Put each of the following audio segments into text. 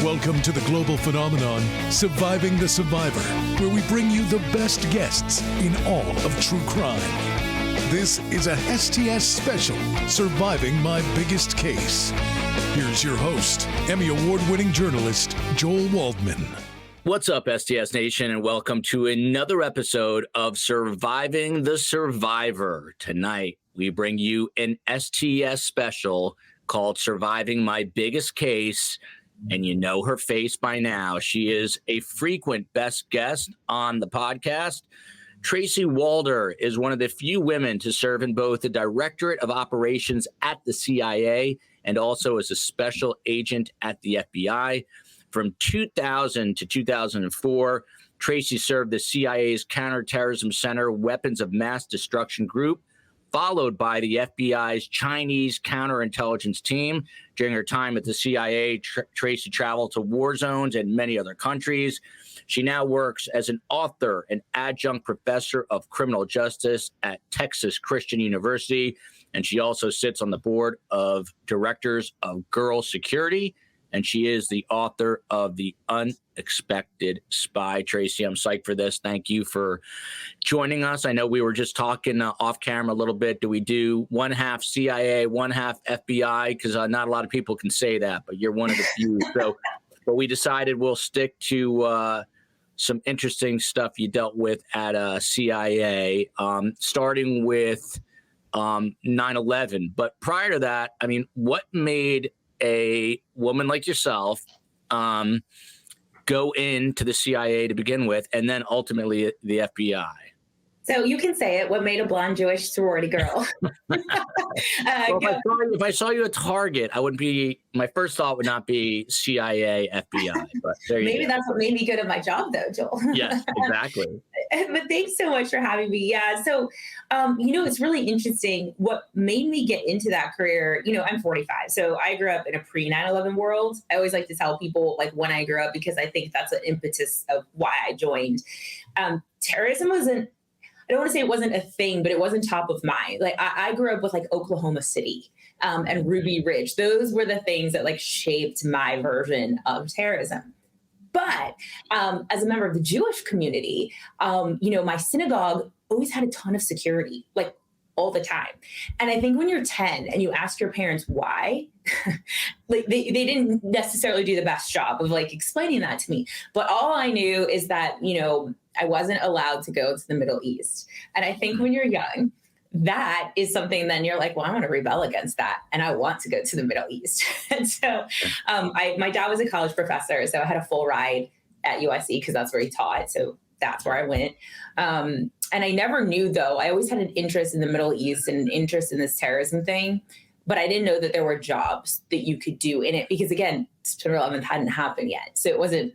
Welcome to the global phenomenon, Surviving the Survivor, where we bring you the best guests in all of true crime. This is a STS special, Surviving My Biggest Case. Here's your host, Emmy Award-winning journalist, Joel Waldman. What's up, STS Nation, and welcome to another episode of Surviving the Survivor. Tonight, we bring you an STS special called Surviving My Biggest Case. And you know her face by now. She is a frequent best guest on the podcast. Tracy Walder is one of the few women to serve in both the Directorate of Operations at the CIA and also as a special agent at the FBI. From 2000 to 2004, Tracy served the CIA's Counterterrorism Center Weapons of Mass Destruction Group, followed by the FBI's Chinese counterintelligence team. During her time at the CIA, Tracy traveled to war zones and many other countries. She now works as an author and adjunct professor of criminal justice at Texas Christian University, and she also sits on the board of directors of Girl Security, and she is the author of The Unexpected Spy. Tracy, I'm psyched for this. Thank you for joining us. I know we were just talking off camera a little bit. Do we do one half CIA, one half FBI? Because not a lot of people can say that, but you're one of the few. But we decided we'll stick to some interesting stuff you dealt with at CIA, starting with 9/11. But prior to that, I mean, what made a woman like yourself go into the CIA to begin with, and then ultimately the FBI? So you can say it. What made a blonde Jewish sorority girl? Well, if I saw you at Target, I wouldn't be. My first thought would not be CIA, FBI. But maybe that's what made me good at my job, though, Joel. Yes, exactly. But thanks so much for having me. Yeah. So, it's really interesting. What made me get into that career? I'm 45, so I grew up in a pre 9/11 world. I always like to tell people like when I grew up because I think that's an impetus of why I joined. Terrorism wasn't. I don't want to say it wasn't a thing, but it wasn't top of mind. Like I grew up with like Oklahoma City and Ruby Ridge. Those were the things that like shaped my version of terrorism. But as a member of the Jewish community, my synagogue always had a ton of security, like all the time. And I think when you're 10 and you ask your parents why, like they didn't necessarily do the best job of like explaining that to me. But all I knew is that, I wasn't allowed to go to the Middle East. And I think when you're young, that is something then you're like, well, I want to rebel against that. And I want to go to the Middle East. And so my dad was a college professor. So I had a full ride at USC because that's where he taught. So that's where I went. And I never knew, though, I always had an interest in the Middle East and an interest in this terrorism thing. But I didn't know that there were jobs that you could do in it because, again, September 11th hadn't happened yet. So it wasn't,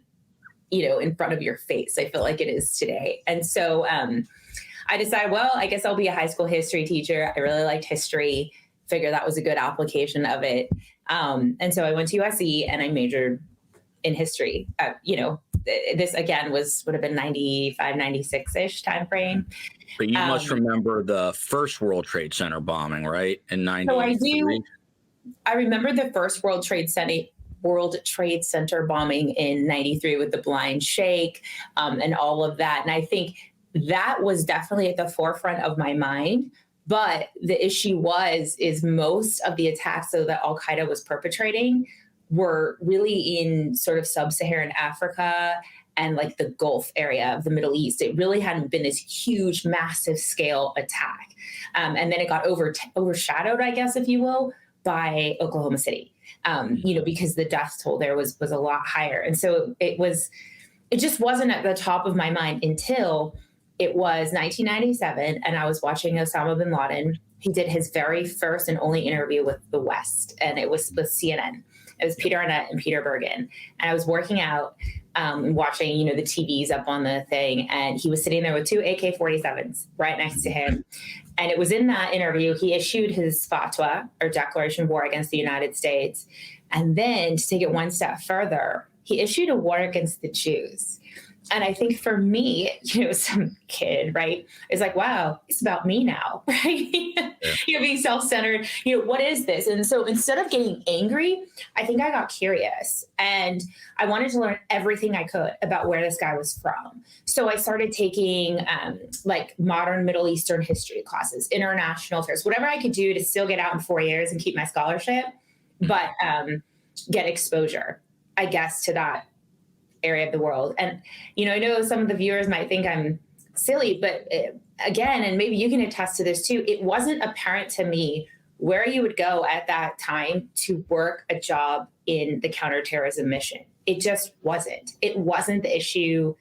in front of your face. I feel like it is today. And so I decided, well, I guess I'll be a high school history teacher. I really liked history, figured that was a good application of it. And so I went to USC and I majored in history. This again would have been 95, 96-ish time frame. But you must remember the first World Trade Center bombing, right? In 93. So I do. I remember the first World Trade Center bombing in 93 with the blind sheikh and all of that. And I think that was definitely at the forefront of my mind. But the issue is most of the attacks that Al-Qaeda was perpetrating were really in sort of sub-Saharan Africa and like the Gulf area of the Middle East. It really hadn't been this huge, massive scale attack. And then it got overshadowed, I guess, if you will, by Oklahoma City. Because the death toll there was a lot higher. And so it just wasn't at the top of my mind until it was 1997. And I was watching Osama bin Laden. He did his very first and only interview with the West. And it was with CNN. It was Peter Arnett and Peter Bergen. And I was working out and watching, the TVs up on the thing. And he was sitting there with two AK-47s right next to him. And it was in that interview, he issued his fatwa or declaration of war against the United States. And then to take it one step further, he issued a war against the Jews. And I think for me, some kid, right, is like, wow, it's about me now, right? Yeah. Being self-centered, what is this? And so instead of getting angry, I think I got curious and I wanted to learn everything I could about where this guy was from. So I started taking like modern Middle Eastern history classes, international affairs, whatever I could do to still get out in 4 years and keep my scholarship, but get exposure, I guess, to that area of the world. And, I know some of the viewers might think I'm silly, but again, and maybe you can attest to this too, it wasn't apparent to me where you would go at that time to work a job in the counterterrorism mission. It just wasn't. It wasn't the issue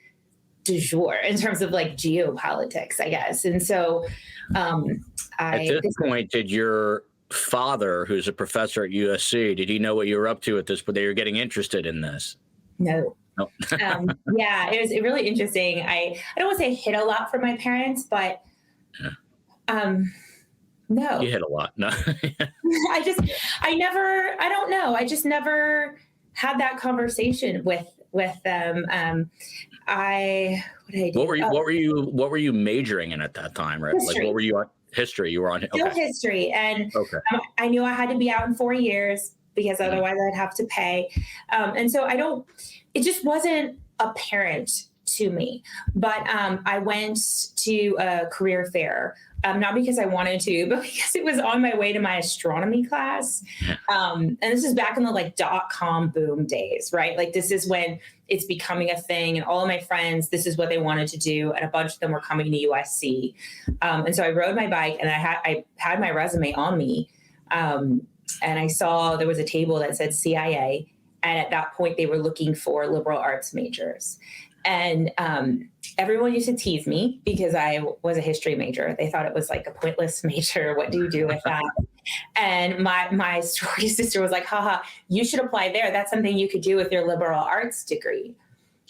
du jour in terms of like geopolitics, I guess. And so at this point, did your father, who's a professor at USC, did he know what you were up to at this, but they were getting interested in this? No. Oh. Yeah, it was really interesting. I don't want to say hid a lot from my parents, but no. You hid a lot. No. I don't know. I just never had that conversation with them. What did I do? What were you majoring in at that time, right? History. Like what were you on? History. You were on Still history. And I knew I had to be out in 4 years because otherwise I'd have to pay. And so it just wasn't apparent to me. But I went to a career fair, not because I wanted to, but because it was on my way to my astronomy class. And this is back in the .com boom days, right? Like this is when it's becoming a thing and all of my friends, this is what they wanted to do. And a bunch of them were coming to USC. And so I rode my bike and I had my resume on me. And I saw there was a table that said CIA. And at that point, they were looking for liberal arts majors. And everyone used to tease me because I was a history major. They thought it was like a pointless major. What do you do with that? And my sorority sister was like, haha, you should apply there. That's something you could do with your liberal arts degree.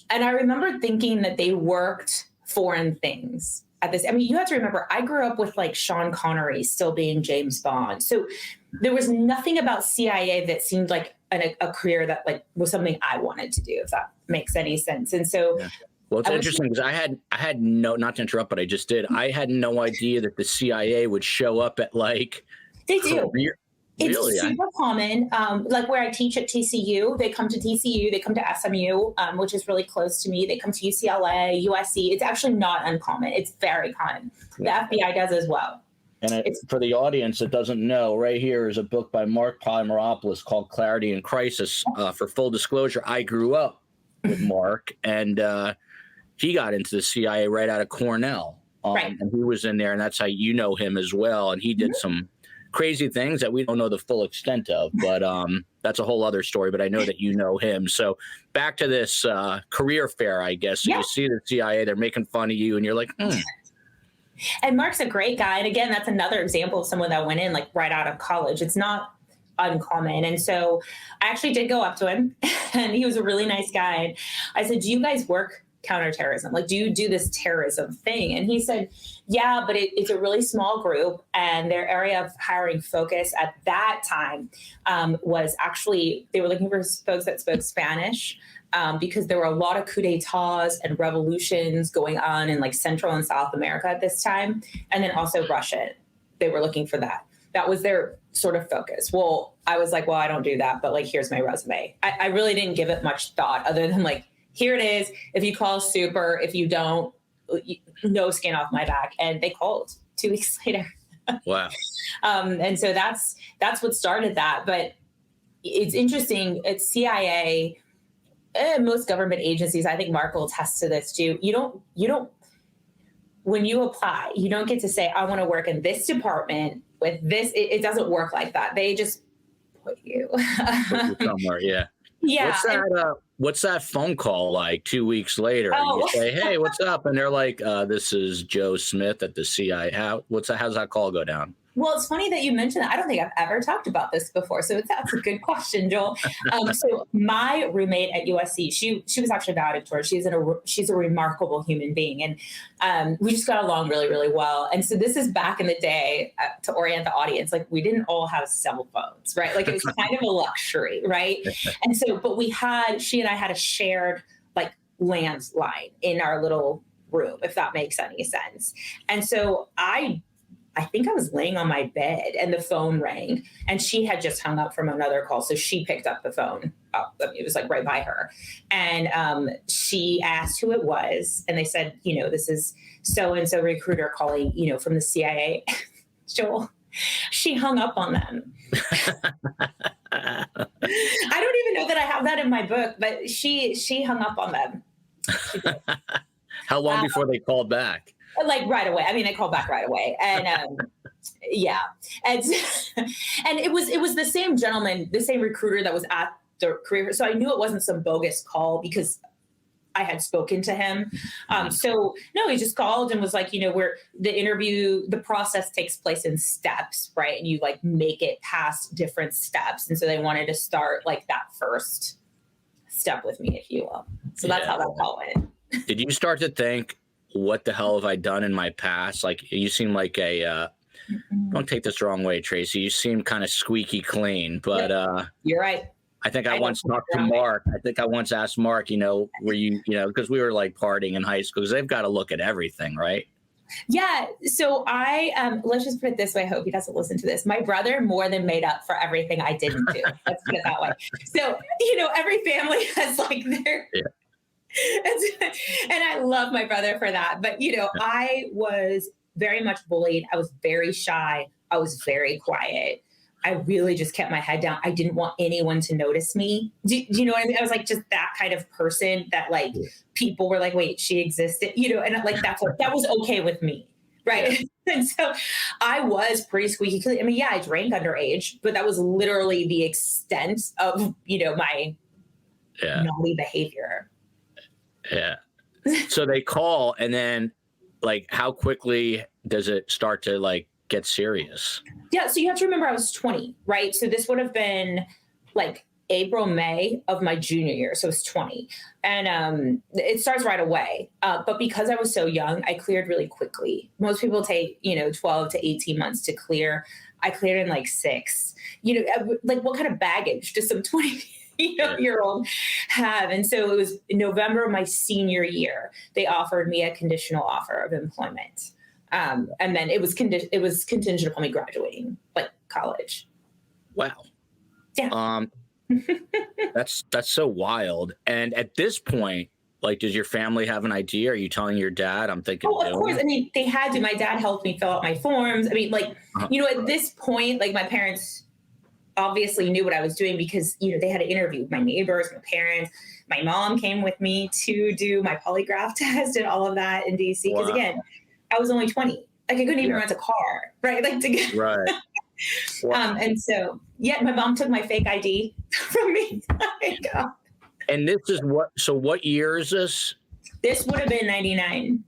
And I remember thinking that they worked foreign things at this. I mean, you have to remember, I grew up with like Sean Connery still being James Bond. So there was nothing about CIA that seemed like a career that like was something I wanted to do, if that makes any sense. And so, well, it's interesting because I had no, not to interrupt, but I just did. I had no idea that the CIA would show up at like. They do. It's really? super common. Like where I teach at TCU, they come to TCU, they come to SMU, which is really close to me. They come to UCLA, USC. It's actually not uncommon. It's very common. The FBI does as well. And for the audience that doesn't know, right here is a book by Mark Polymeropoulos called Clarity in Crisis. For full disclosure, I grew up with Mark, and he got into the CIA right out of Cornell. Right. And he was in there, and that's how you know him as well. And he did some crazy things that we don't know the full extent of, but that's a whole other story. But I know that you know him. So back to this career fair, I guess. So you see the CIA, they're making fun of you, and you're like, And Mark's a great guy. And again, that's another example of someone that went in like right out of college. It's not uncommon. And so I actually did go up to him and he was a really nice guy. And I said, do you guys work counterterrorism? Like, do you do this terrorism thing? And he said, yeah, but it's a really small group. And their area of hiring focus at that time was actually, they were looking for folks that spoke Spanish. Because there were a lot of coups d'etats and revolutions going on in like Central and South America at this time. And then also Russia. They were looking for that. That was their sort of focus. Well, I was like, well, I don't do that, but like, here's my resume. I really didn't give it much thought other than like, here it is. If you call, super. If you don't, no skin off my back. And they called 2 weeks later. Wow. And so that's what started that. But it's interesting. It's CIA. Most government agencies, I think Mark will attest to this too. You don't, when you apply, you don't get to say, I want to work in this department with this. It doesn't work like that. They just put you somewhere. Yeah. Yeah. What's that phone call like 2 weeks later? Oh. You say, hey, what's up? And they're like, this is Joe Smith at the CIA. How's that call go down? Well, it's funny that you mentioned that. I don't think I've ever talked about this before. So that's a good question, Joel. So my roommate at USC, she was actually valedictorian. She's a remarkable human being. And we just got along really, really well. And so this is back in the day to orient the audience. Like we didn't all have cell phones, right? Like it was kind of a luxury, right? And so, but she and I had a shared like landline in our little room, if that makes any sense. And so I think I was laying on my bed and the phone rang, and she had just hung up from another call. So she picked up the phone. It was like right by her. And she asked who it was. And they said, this is so-and-so recruiter calling, from the CIA. Joel, she hung up on them. I don't even know that I have that in my book, but she hung up on them. How long before they called back? Like right away. I mean, they called back right away. And yeah. And it was the same gentleman, the same recruiter that was at the career. So I knew it wasn't some bogus call because I had spoken to him. So no, he just called and was like, where the process takes place in steps, right? And you like make it past different steps. And so they wanted to start like that first step with me, if you will. So that's how that call went. Did you start to think, what the hell have I done in my past? Like, you seem like don't take this the wrong way, Tracy. You seem kind of squeaky clean, but you're right. I think I once talked to Mark. I think I once asked Mark, were you, because we were like partying in high school, because they've got to look at everything, right? Yeah. So let's just put it this way. I hope he doesn't listen to this. My brother more than made up for everything I didn't do. Let's put it that way. So, every family has like their... Yeah. And I love my brother for that. But, I was very much bullied. I was very shy. I was very quiet. I really just kept my head down. I didn't want anyone to notice me. Do you know what I mean? I was like just that kind of person that like people were like, wait, she existed, and like that was okay with me. Right. Yeah. And so I was pretty squeaky clean. I mean, yeah, I drank underage, but that was literally the extent of, my naughty behavior. Yeah. So they call, and then like, how quickly does it start to like get serious? Yeah. So you have to remember I was 20, right? So this would have been like April, May of my junior year. So it's 20. And it starts right away. But because I was so young, I cleared really quickly. Most people take, 12 to 18 months to clear. I cleared in like 6. Like what kind of baggage does some 20-year old have? And so it was in November of my senior year, they offered me a conditional offer of employment. And then it was contingent upon me graduating, like college. Wow. Yeah. That's so wild. And at this point, like, does your family have an idea? Are you telling your dad? I'm thinking. Oh, of course. I mean, they had to. My dad helped me fill out my forms. I mean, like, at this point, like my parents obviously knew what I was doing because, they had to interview my neighbors, my parents. My mom came with me to do my polygraph test and all of that in DC. Because again, I was only 20. Like I couldn't even rent a car, right? Like to get right. Wow. And so, my mom took my fake ID from me. And this is what year is this? This would have been 99.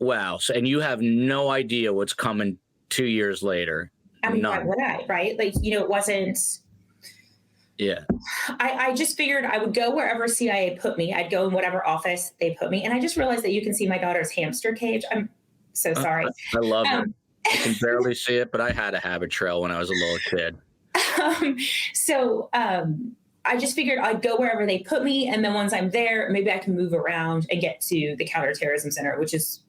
Wow. So, and you have no idea what's coming 2 years later. I mean, why would I, right? Like, it wasn't. Yeah. I just figured I would go wherever CIA put me. I'd go in whatever office they put me. And I just realized that you can see my daughter's hamster cage. I'm so sorry. I love it. I can barely see it, but I had a habit trail when I was a little kid. I just figured I'd go wherever they put me. And then once I'm there, maybe I can move around and get to the counterterrorism center, which is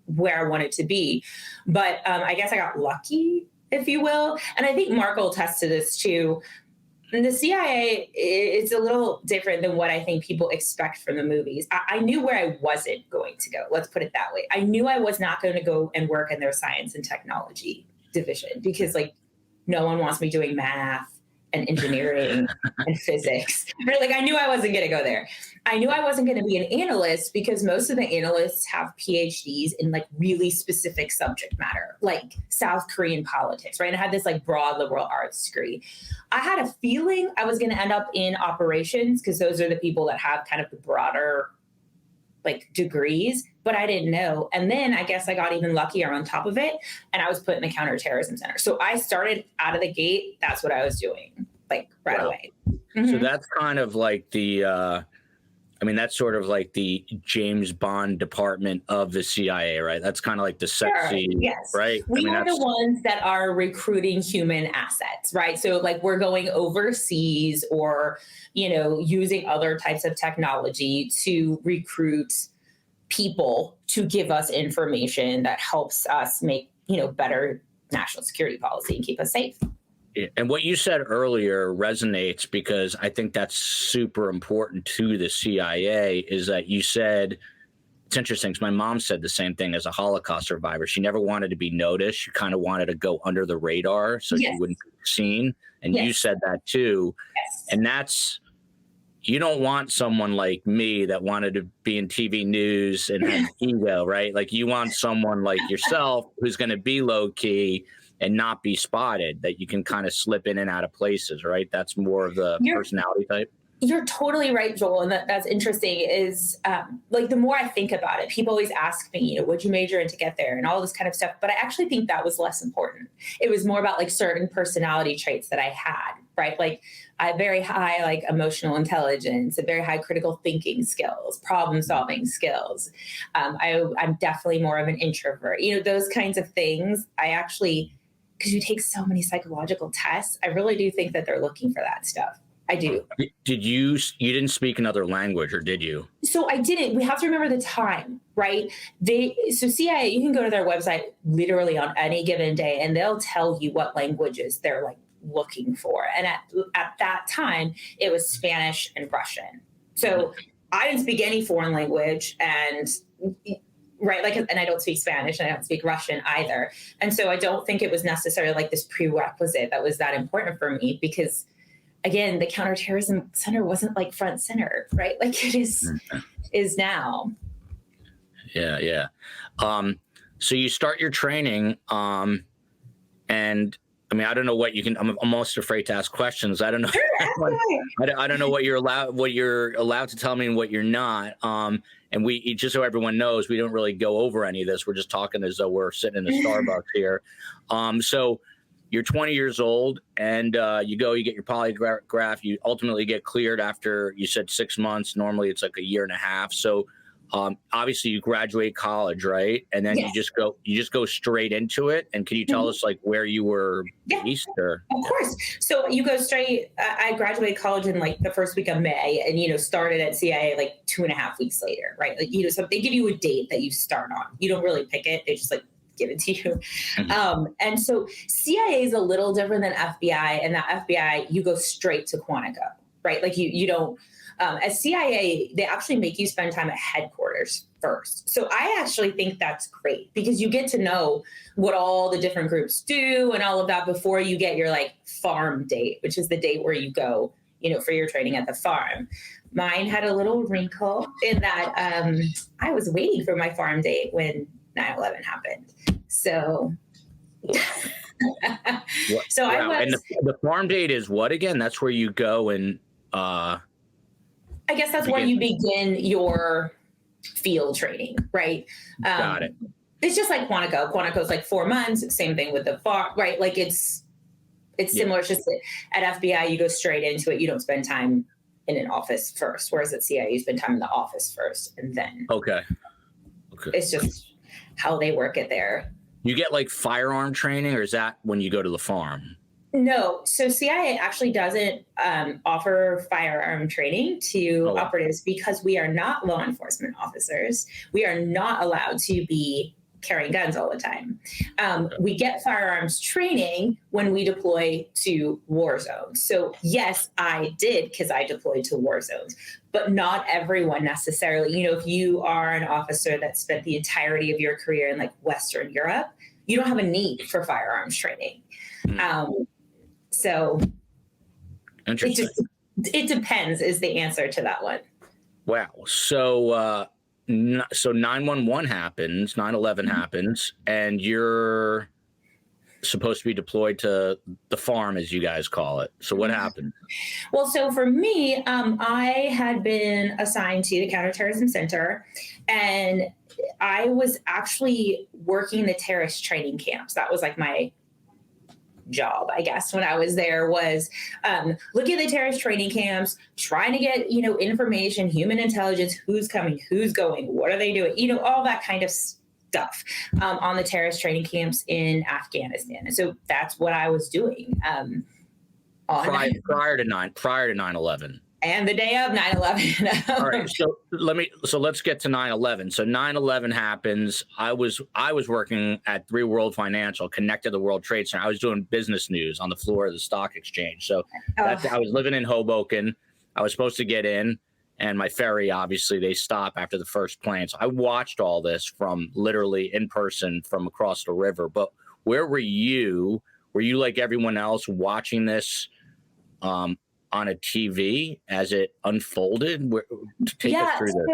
where I wanted to be. But I guess I got lucky, if you will. And I think Mark will attest to this too. The CIA is a little different than what I think people expect from the movies. I knew where I wasn't going to go. Let's put it that way. I knew I was not going to go and work in their science and technology division because like no one wants me doing math and engineering and physics. Right? Like I knew I wasn't going to go there. I knew I wasn't going to be an analyst because most of the analysts have PhDs in like really specific subject matter, like South Korean politics, right? And I had this like broad liberal arts degree. I had a feeling I was going to end up in operations because those are the people that have kind of the broader like degrees, but I didn't know. And then I guess I got even luckier on top of it. And I was put in the counterterrorism center. So I started out of the gate. That's what I was doing like right away. Mm-hmm. So that's kind of like the, I mean, that's sort of like the James Bond department of the CIA, right? That's kind of like the sexy, Sure, yes. right? We I mean, are the that's ones that are recruiting human assets, right? So like we're going overseas or, using other types of technology to recruit people to give us information that helps us make, better national security policy and keep us safe. and what you said earlier resonates because I think that's super important to the CIA is that you said, it's interesting because my mom said the same thing as a Holocaust survivor. She never wanted to be noticed. She kind of wanted to go under the radar so Yes. she wouldn't be seen. And Yes. you said that too. Yes. And that's, you don't want someone like me that wanted to be in TV news and have ego, right? Like you want someone like yourself who's going to be low key and not be spotted, that you can kind of slip in and out of places, right? That's more of the personality type. You're totally right, Joel. And that's interesting is like the more I think about it, people always ask me, what'd you major in to get there and all this kind of stuff. But I actually think that was less important. It was more about like certain personality traits that I had, right? Like I have very high like emotional intelligence and very high critical thinking skills, problem solving skills. I'm definitely more of an introvert, those kinds of things. I actually, because you take so many psychological tests, I really do think that they're looking for that stuff. I do. Did you didn't speak another language or did you? So I didn't. We have to remember the time, right? So CIA, you can go to their website literally on any given day and they'll tell you what languages they're like looking for. And at that time, it was Spanish and Russian. So I didn't speak any foreign language and right, like, and I don't speak Spanish and I don't speak Russian either. And so I don't think it was necessarily like this prerequisite that was that important for me because again, the counterterrorism center wasn't like front center, right? Like it is now. Yeah. So you start your training, and I mean, I don't know what you can. I'm almost afraid to ask questions. I don't know. I don't know what you're allowed to tell me and what you're not. And we just so everyone knows, we don't really go over any of this. We're just talking as though we're sitting in a Starbucks here. So you're 20 years old and you get your polygraph. You ultimately get cleared after, you said 6 months. Normally it's like a year and a half. So obviously you graduate college, right? And then Yes. you just go straight into it. And can you tell us like where you were based? Or? Of course. So you go straight. I graduated college in like the first week of May and, started at CIA like 2.5 weeks later, right? Like, so they give you a date that you start on. You don't really pick it. They just like give it to you. And so CIA is a little different than FBI, and that FBI, you go straight to Quantico, right? Like you don't, at CIA, they actually make you spend time at headquarters first. So I actually think that's great because you get to know what all the different groups do and all of that before you get your like farm date, which is the date where you go, for your training at the farm. Mine had a little wrinkle in that I was waiting for my farm date when 9/11 happened. So, so wow. I was. And the farm date is what again? That's where you go and. I guess that's where you begin your field training, right? Got it. It's just like Quantico. Quantico's like 4 months. Same thing with the farm, right? Like it's similar. It's just that at FBI you go straight into it. You don't spend time in an office first, whereas at CIA you spend time in the office first and then. Okay. It's just how they work it there. You get like firearm training, or is that when you go to the farm? No. So CIA actually doesn't offer firearm training to operatives because we are not law enforcement officers. We are not allowed to be carrying guns all the time. We get firearms training when we deploy to war zones. So yes, I did because I deployed to war zones, but not everyone necessarily. If you are an officer that spent the entirety of your career in like Western Europe, you don't have a need for firearms training. So it depends is the answer to that one. Wow. So 9/11 happens, 9/11 happens, and you're supposed to be deployed to the farm, as you guys call it. So what happened? Well, so for me, I had been assigned to the counterterrorism center, and I was actually working the terrorist training camps. That was like my job, I guess, when I was there was looking at the terrorist training camps, trying to get, information, human intelligence, who's coming, who's going, what are they doing, all that kind of stuff on the terrorist training camps in Afghanistan. And so that's what I was doing. Prior to 9/11. And the day of 9/11. All right. So let's get to 9/11. So 9/11 happens. I was working at 3 World Financial, connected to the World Trade Center. I was doing business news on the floor of the stock exchange. So I was living in Hoboken. I was supposed to get in, and my ferry, obviously, they stop after the first plane. So I watched all this from literally in person from across the river. But where were you? Were you like everyone else watching this on a TV as it unfolded? Take us through this.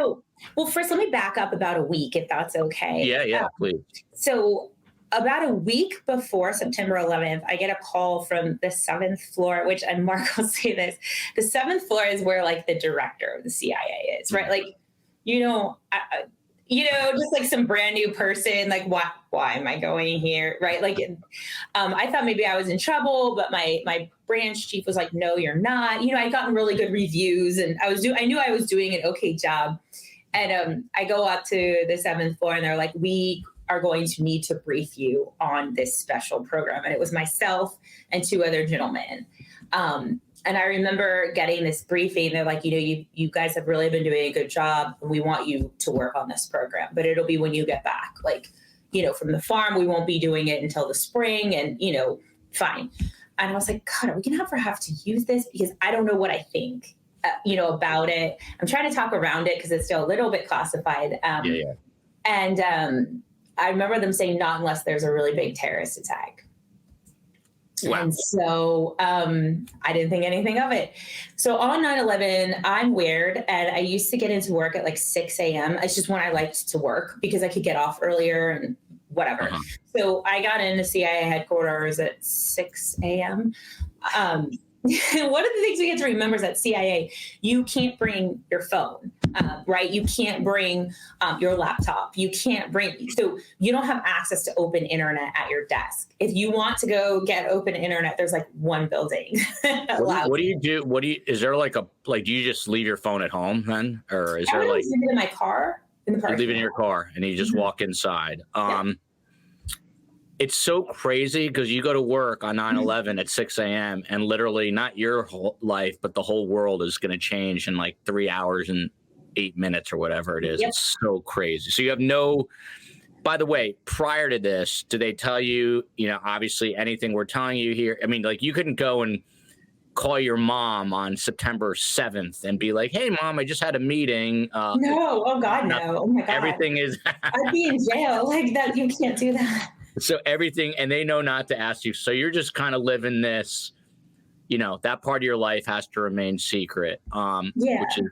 Well, first, let me back up about a week, if that's okay. Yeah, please. So about a week before September 11th, I get a call from the 7th floor, which, and Mark will say this, the 7th floor is where like the director of the CIA is, right? Like, just like some brand new person, like, why am I going here? Right. Like, I thought maybe I was in trouble, but my branch chief was like, no, you're not. I'd gotten really good reviews and I knew I was doing an okay job. And I go up to the 7th floor and they're like, we are going to need to brief you on this special program. And it was myself and 2 other gentlemen. And I remember getting this briefing. They're like, you guys have really been doing a good job. We want you to work on this program, but it'll be when you get back. Like, from the farm, we won't be doing it until the spring and, fine. And I was like, God, are we going to ever have to use this? Because I don't know what I think, about it. I'm trying to talk around it because it's still a little bit classified. And I remember them saying, not unless there's a really big terrorist attack. Wow. And so I didn't think anything of it. So on 9/11, I'm weird. And I used to get into work at like 6 a.m. It's just when I liked to work because I could get off earlier and whatever. Uh-huh. So I got into CIA headquarters at 6 a.m. One of the things we get to remember is that CIA, you can't bring your phone, right? You can't bring your laptop. So you don't have access to open internet at your desk. If you want to go get open internet, there's like one building. What do you do? Is there do you just leave your phone at home then? Or is there like, leave it in my car? You leave it in your car and you just walk inside. It's so crazy because you go to work on 9/11 at 6 a.m. and literally not your whole life, but the whole world is going to change in like 3 hours and 8 minutes or whatever it is. Yep. It's so crazy. So you have by the way, prior to this, do they tell you, obviously anything we're telling you here? I mean, like you couldn't go and call your mom on September 7th and be like, hey, Mom, I just had a meeting. No. Oh, God, no. Oh, my God. Everything is. I'd be in jail like that. You can't do that. So everything, and they know not to ask you. So you're just kind of living this, that part of your life has to remain secret. Which is,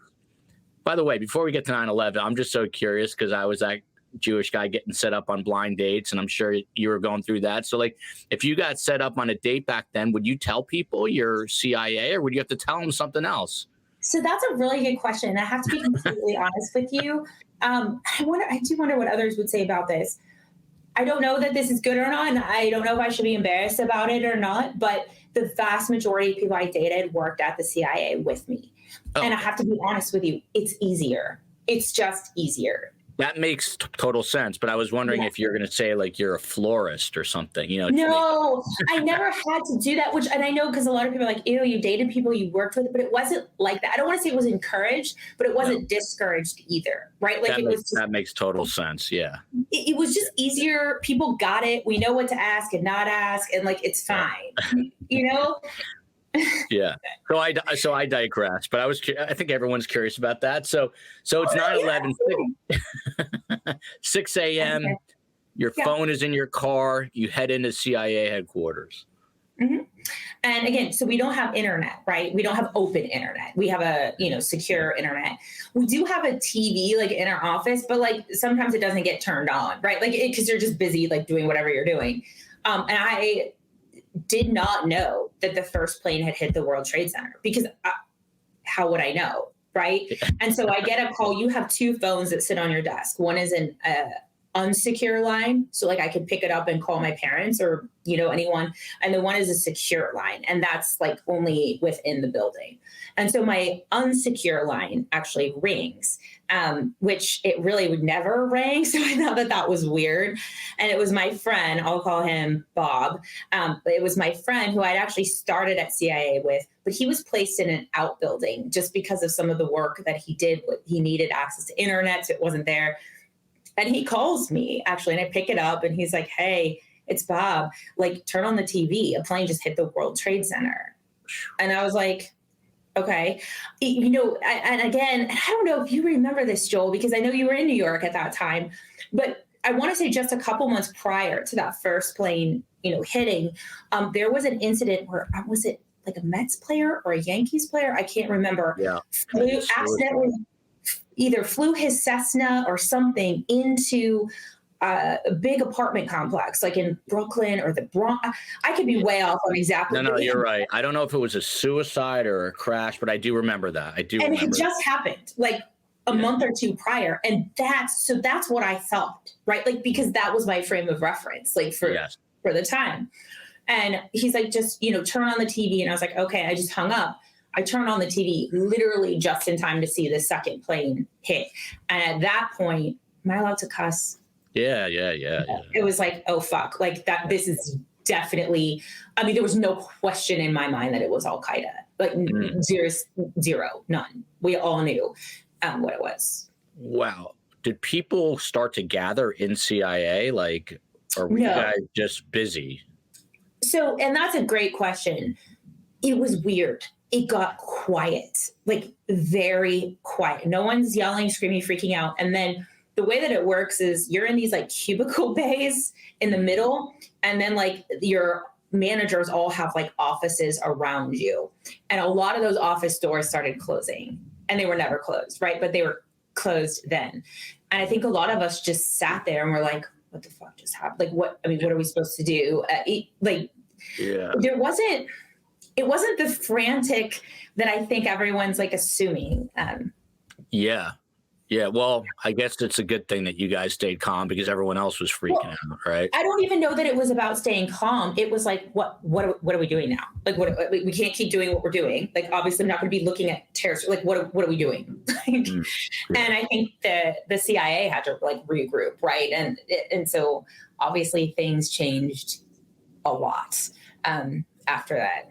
by the way, before we get to 9/11, I'm just so curious because I was that Jewish guy getting set up on blind dates, and I'm sure you were going through that. So like, if you got set up on a date back then, would you tell people you're CIA or would you have to tell them something else? So that's a really good question. I have to be completely honest with you. I do wonder what others would say about this. I don't know that this is good or not, and I don't know if I should be embarrassed about it or not, but the vast majority of people I dated worked at the CIA with me. Oh. And I have to be honest with you, it's easier. It's just easier. That makes total sense. But I was wondering if you're going to say like you're a florist or something, No, I never had to do that, and I know because a lot of people are like, ew, you dated people you worked with, but it wasn't like that. I don't want to say it was encouraged, but it wasn't discouraged either, right? Like that makes total sense. Yeah. It was just easier. People got it. We know what to ask and not ask. And like, it's fine, Yeah. So I digress, but I think everyone's curious about that. So it's 9/11, 6 a.m. Okay. Your phone is in your car. You head into CIA headquarters. Mm-hmm. And again, so we don't have internet, right? We don't have open internet. We have a, secure internet. We do have a TV like in our office, but like sometimes it doesn't get turned on, right? Like because you're just busy like doing whatever you're doing. And I did not know that the first plane had hit the World Trade Center because how would I know, right? And so I get a call. You have 2 phones that sit on your desk. One is unsecure line. So like I could pick it up and call my parents or, anyone. And the one is a secure line. And that's like only within the building. And so my unsecure line actually rings, which it really would never ring. So I thought that was weird. And it was my friend, I'll call him Bob. But it was my friend who I'd actually started at CIA with, but he was placed in an outbuilding just because of some of the work that he did. He needed access to internet, so it wasn't there. And he calls me actually, and I pick it up and he's like, "Hey, it's Bob. Like, turn on the TV. A plane just hit the World Trade Center." And I was like, okay. And again, I don't know if you remember this, Joel, because I know you were in New York at that time, but I want to say just a couple months prior to that first plane, hitting, there was an incident where, was it like a Mets player or a Yankees player? I can't remember. Yeah. Accidentally either flew his Cessna or something into a big apartment complex, like in Brooklyn or the Bronx. I could be way off on exactly. No, you're right. I don't know if it was a suicide or a crash, but I do remember that. And it just happened like a month or two prior. And that's what I thought, right? Like, because that was my frame of reference, like for the time. And he's like, just, turn on the TV. And I was like, okay, I just hung up. I turned on the TV literally just in time to see the second plane hit. And at that point, am I allowed to cuss? Yeah. It was like, oh, fuck. Like that, this is definitely, there was no question in my mind that it was Al-Qaeda. Like zero, none. We all knew what it was. Wow. Did people start to gather in CIA? Like, or were you guys just busy? So, and that's a great question. It was weird. It got quiet, like very quiet. No one's yelling, screaming, freaking out. And then the way that it works is you're in these like cubicle bays in the middle. And then like your managers all have like offices around you. And a lot of those office doors started closing and they were never closed, right? But they were closed then. And I think a lot of us just sat there and were like, what the fuck just happened? Like, what are we supposed to do? It wasn't the frantic that I think everyone's like assuming. Yeah. Well, I guess it's a good thing that you guys stayed calm because everyone else was freaking out, right? I don't even know that it was about staying calm. It was like, what are we doing now? Like, we can't keep doing what we're doing. Like, obviously, I'm not going to be looking at terrorists. Like, what are we doing? And I think the CIA had to like regroup, right? And so obviously things changed a lot after that.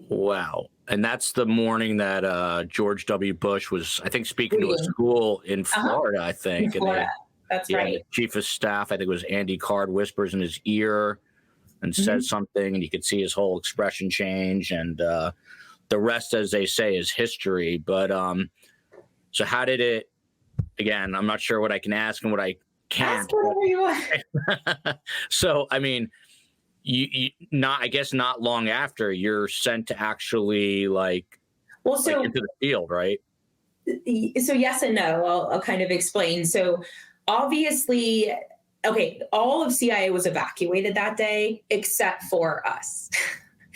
Wow. And that's the morning that George W. Bush was, I think, speaking to a school in Florida, I think. In Florida. That's right. The chief of staff, I think it was Andy Card, whispers in his ear and says something, and you could see his whole expression change. And the rest, as they say, is history. But so how did it, again, I'm not sure what I can ask and what I can't. Ask whatever you want. So, you I guess not long after you're sent to actually into the field, right? So yes and no, I'll kind of explain. So obviously, all of CIA was evacuated that day except for us.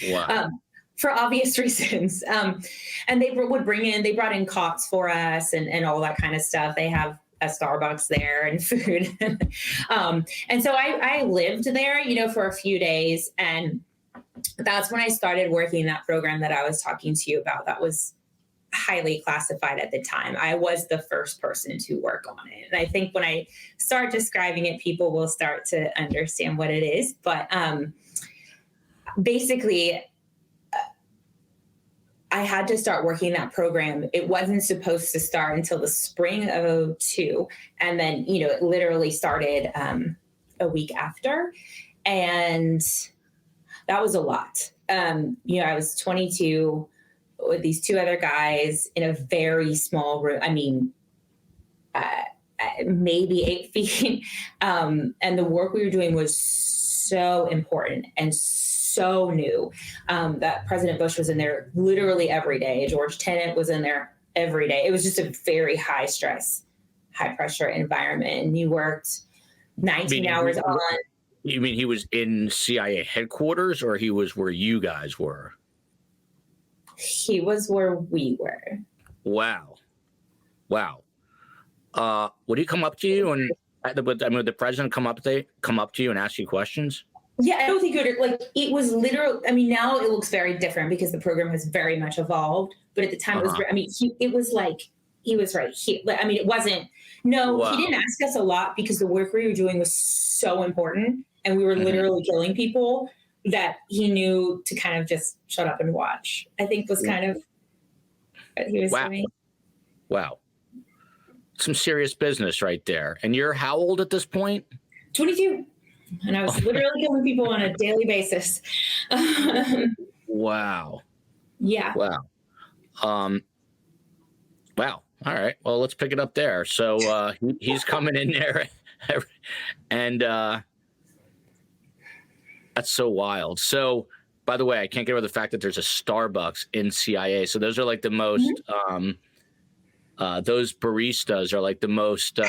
Wow. For obvious reasons. And they brought in cots for us and all that kind of stuff. They have a Starbucks there and food. And so I lived there, for a few days. And that's when I started working that program that I was talking to you about. That was highly classified at the time. I was the first person to work on it. And I think when I start describing it, people will start to understand what it is. But basically, I had to start working that program. It wasn't supposed to start until the spring of 2002. And then, it literally started a week after. And that was a lot. I was 22 with these two other guys in a very small room. Maybe 8 feet. And the work we were doing was so important and so new that President Bush was in there literally every day. George Tenet was in there every day. It was just a very high stress, high pressure environment. And you worked 19 hours on. You mean he was in CIA headquarters, or he was where you guys were? He was where we were. Wow. Would he come up to you and would the president come up to you and ask you questions? Yeah, I don't think it was literal. I mean, now it looks very different because the program has very much evolved. But at the time, it was. I mean, it was like he was right here. I mean, it wasn't. No, He didn't ask us a lot because the work we were doing was so important, and we were literally killing people that he knew to kind of just shut up and watch. I think was kind of what he was doing. Wow, some serious business right there. And you're how old at this point? 22. And I was literally killing people on a daily basis. Wow. Yeah. Wow. Wow. All right. Well, let's pick it up there. So he's coming in there, and that's so wild. So, by the way, I can't get over the fact that there's a Starbucks in CIA. So those are like the most. Those baristas are like the most.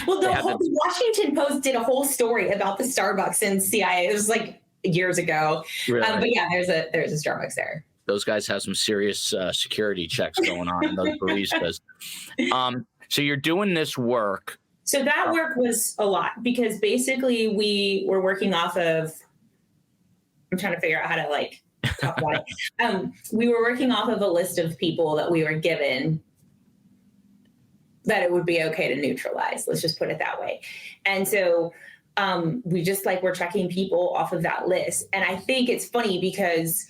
Well, the Washington Post did a whole story about the Starbucks in CIA. It was like years ago. Really? But yeah, there's a Starbucks there. Those guys have some serious security checks going on in those baristas. So you're doing this work. So that work was a lot because basically we were working off of, I'm trying to figure out how to like talk about it. We were working off of a list of people that we were given that it would be okay to neutralize. Let's just put it that way. And so we just we're checking people off of that list. And I think it's funny because,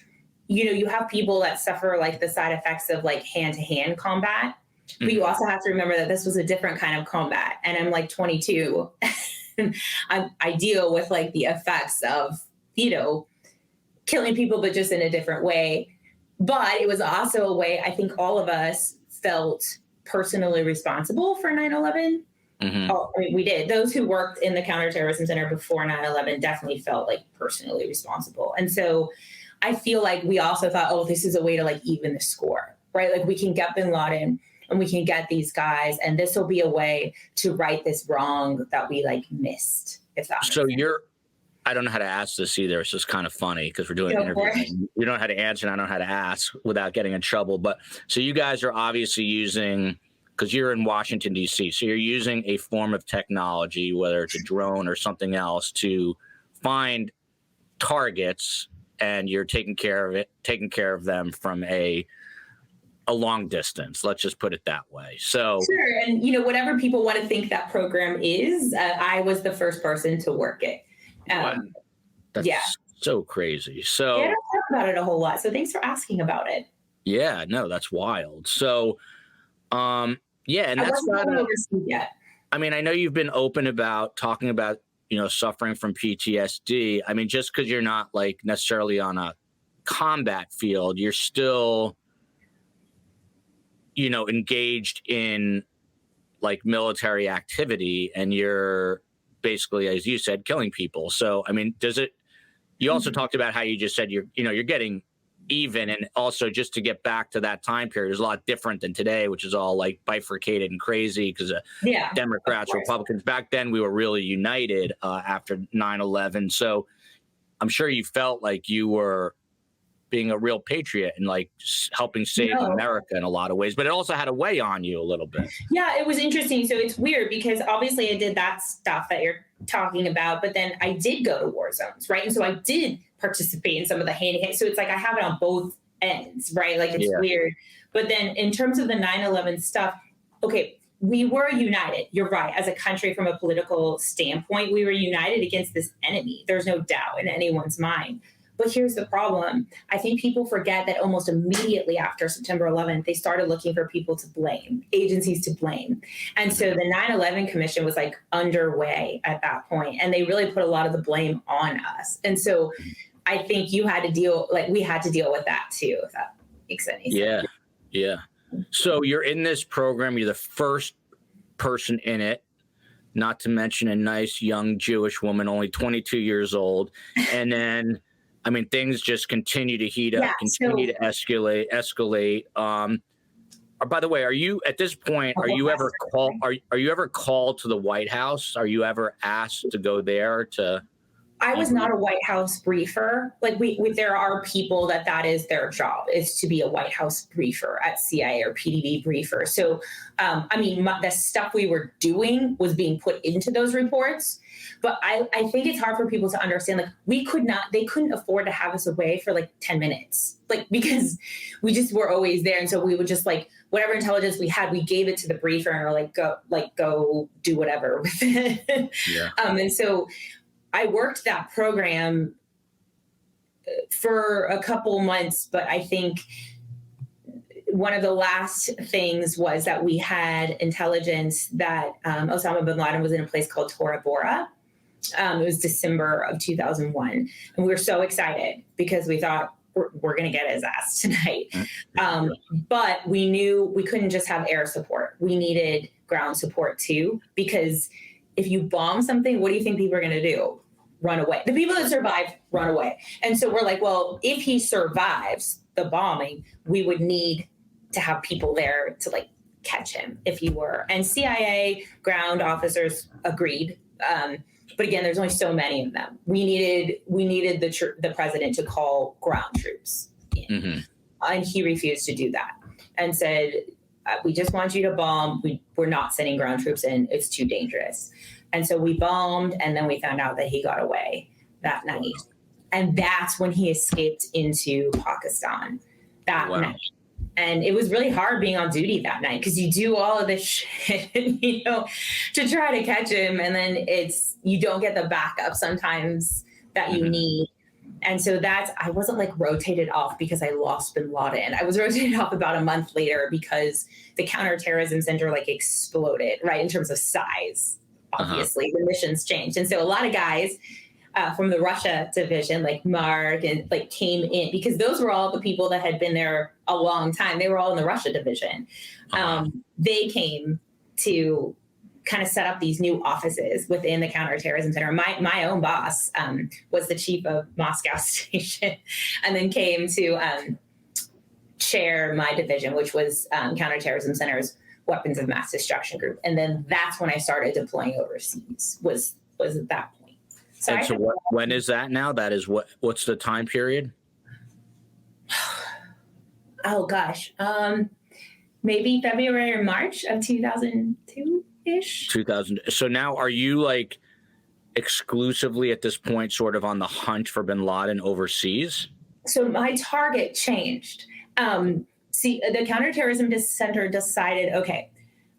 you have people that suffer like the side effects of like hand-to-hand combat, but you also have to remember that this was a different kind of combat. And I'm like 22 and I deal with like the effects of, killing people, but just in a different way. But it was also a way I think all of us felt personally responsible for 9/11. Oh, I mean, we did. Those who worked in the counterterrorism center before 9/11 definitely felt like personally responsible. And so I feel like we also thought, oh, this is a way to like even the score, right? Like we can get bin Laden and we can get these guys, and this will be a way to right this wrong that we like missed. If that. So I don't know how to ask this either. It's just kind of funny because we're doing an interview. You don't know how to answer and I don't know how to ask without getting in trouble. But so you guys are obviously using, because you're in Washington, D.C., so you're using a form of technology, whether it's a drone or something else, to find targets, and you're taking care of them from a long distance. Let's just put it that way. So sure. And, whatever people want to think that program is, I was the first person to work it. That's so crazy. So I don't talk about it a whole lot. So thanks for asking about it. Yeah, no, that's wild. So, and that's not overseas yet. I mean, I know you've been open about talking about, suffering from PTSD. I mean, just because you're not like necessarily on a combat field, you're still, engaged in like military activity, and you're basically, as you said, killing people. So, I mean, you also talked about how you just said you're getting even, and also just to get back to that time period is a lot different than today, which is all like bifurcated and crazy because Democrats, Republicans. Back then, we were really united after 9/11. So I'm sure you felt like you were being a real patriot and like helping save America in a lot of ways, but it also had a weigh on you a little bit. Yeah, it was interesting. So it's weird because obviously I did that stuff that you're talking about, but then I did go to war zones, right? And so I did participate in some of the hand-to-hand. So it's like I have it on both ends, right? Like it's weird. But then in terms of the 9/11 stuff, okay, we were united. You're right. As a country, from a political standpoint, we were united against this enemy. There's no doubt in anyone's mind. But here's the problem. I think people forget that almost immediately after September 11th, they started looking for people to blame, agencies to blame. And so the 9/11 Commission was like underway at that point, and they really put a lot of the blame on us. And so I think we had to deal with that too, if that makes any sense. Yeah. So you're in this program. You're the first person in it, not to mention a nice young Jewish woman, only 22 years old. And then, I mean, things just continue to heat up, to escalate. By the way, are you at this point? Are you ever called? Are you ever called to the White House? Are you ever asked to go there to I was not a White House briefer. Like there are people that is their job, is to be a White House briefer at CIA or PDB briefer. So, the stuff we were doing was being put into those reports. But I think it's hard for people to understand, like they couldn't afford to have us away for like 10 minutes, like, because we just were always there. And so we would just like, whatever intelligence we had, we gave it to the briefer and we're go do whatever with it. Yeah. And so I worked that program for a couple months, but I think one of the last things was that we had intelligence that Osama bin Laden was in a place called Tora Bora. It was December of 2001. And we were so excited because we thought we're going to get his ass tonight. But we knew we couldn't just have air support. We needed ground support too, because if you bomb something, what do you think people are going to do? Run away. The people that survive run away. And so we're like, well, if he survives the bombing, we would need to have people there to like catch him if he were. And CIA ground officers agreed. But again, there's only so many of them. We needed the president to call ground troops in. Mm-hmm. And he refused to do that and said, we just want you to bomb. We're not sending ground troops in. It's too dangerous. And so we bombed, and then we found out that he got away that night. And that's when he escaped into Pakistan that night. And it was really hard being on duty that night because you do all of this shit, to try to catch him. And then you don't get the backup sometimes that you need. And so I wasn't like rotated off because I lost bin Laden. I was rotated off about a month later because the counterterrorism center like exploded, right? In terms of size, obviously the missions changed. And so a lot of guys from the Russia division, like Mark and like came in because those were all the people that had been there a long time. They were all in the Russia division. They came to kind of set up these new offices within the counterterrorism center. My own boss was the chief of Moscow station and then came to chair my division, which was counterterrorism center's weapons of mass destruction group. And then that's when I started deploying overseas was at that point. So when is that now? That is what's the time period? Oh gosh. Maybe February or March of 2002-ish. 2000. So now are you like exclusively at this point sort of on the hunt for bin Laden overseas? So my target changed. The counterterrorism center decided, okay,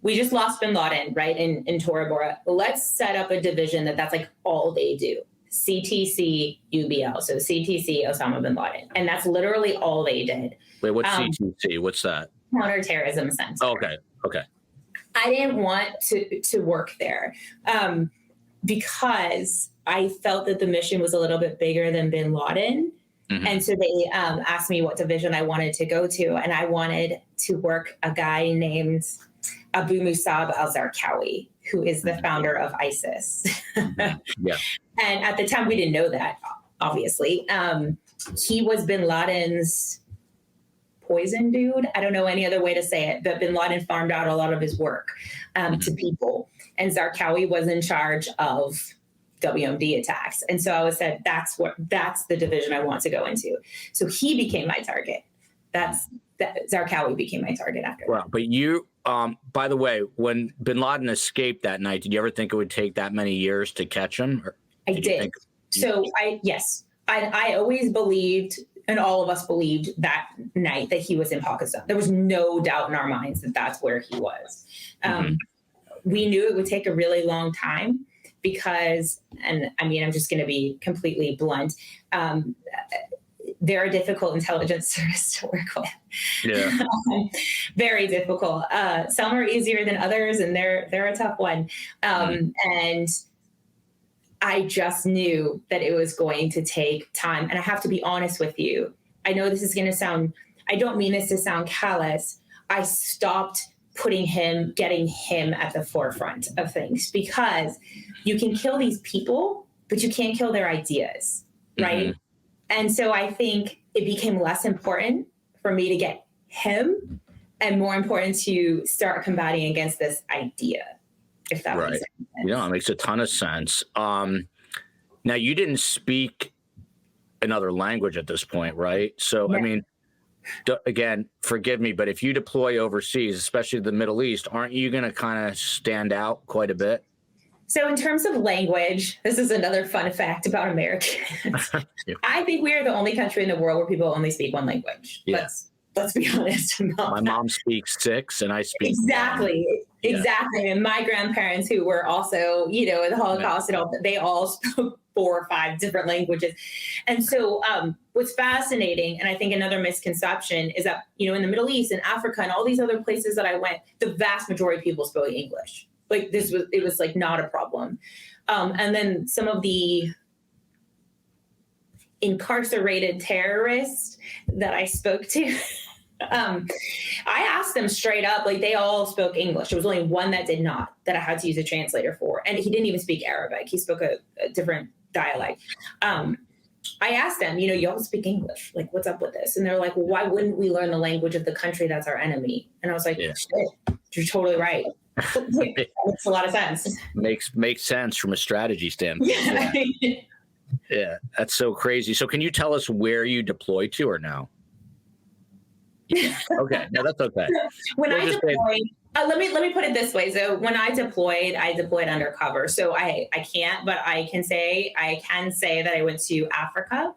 we just lost bin Laden, right, in Tora Bora. Let's set up a division that's like all they do. CTC UBL. So CTC Osama bin Laden. And that's literally all they did. Wait, what's CTC? What's that? Counterterrorism Center. Oh, okay. I didn't want to work there because I felt that the mission was a little bit bigger than bin Laden. Mm-hmm. And so they asked me what division I wanted to go to. And I wanted to work a guy named Abu Musab al-Zarqawi, who is the founder of ISIS. Yeah. And at the time, we didn't know that, obviously. He was bin Laden's poison dude. I don't know any other way to say it, but bin Laden farmed out a lot of his work to people. And Zarqawi was in charge of WMD attacks. And so I said, that's the division I want to go into. So he became my target. Zarqawi became my target after that. Well, but you, by the way, when bin Laden escaped that night, did you ever think it would take that many years to catch him? I did. I always believed, and all of us believed that night that he was in Pakistan. There was no doubt in our minds that that's where he was. We knew it would take a really long time because, and I mean, I'm just going to be completely blunt. They're a difficult intelligence service to work with. Yeah. Very difficult. Some are easier than others, and they're a tough one. And I just knew that it was going to take time. And I have to be honest with you. I know this is going to sound, I don't mean this to sound callous. I stopped getting him at the forefront of things because you can kill these people, but you can't kill their ideas, right? Mm-hmm. And so I think it became less important for me to get him and more important to start combating against this idea, if that makes sense. Yeah, it makes a ton of sense. Now, you didn't speak another language at this point, right? So, Yeah. I mean, again, forgive me, but if you deploy overseas, especially the Middle East, aren't you going to kind of stand out quite a bit? So in terms of language, this is another fun fact about Americans. Yeah. I think we are the only country in the world where people only speak one language. Yeah. Let's be honest about My that. mom speaks 6 and I speak Exactly. 1. Yeah. Exactly. And my grandparents, who were also, in the Holocaust and all, they all spoke 4 or 5 different languages. And so what's fascinating, and I think another misconception, is that, in the Middle East and Africa and all these other places that I went, the vast majority of people spoke English. Like it was like not a problem. And then some of the incarcerated terrorists that I spoke to, I asked them straight up, like they all spoke English. There was only one that did not, that I had to use a translator for. And he didn't even speak Arabic. He spoke a different dialect. I asked them, you all speak English. Like, what's up with this? And they're like, well, why wouldn't we learn the language of the country that's our enemy? And I was like, shit, you're totally right. Makes a lot of sense. Makes sense from a strategy standpoint. Yeah, that's so crazy. So can you tell us where you deployed to or no? Okay, no, that's okay. When I deployed, let me put it this way. So when I deployed undercover. So I can't, but I can say that I went to Africa,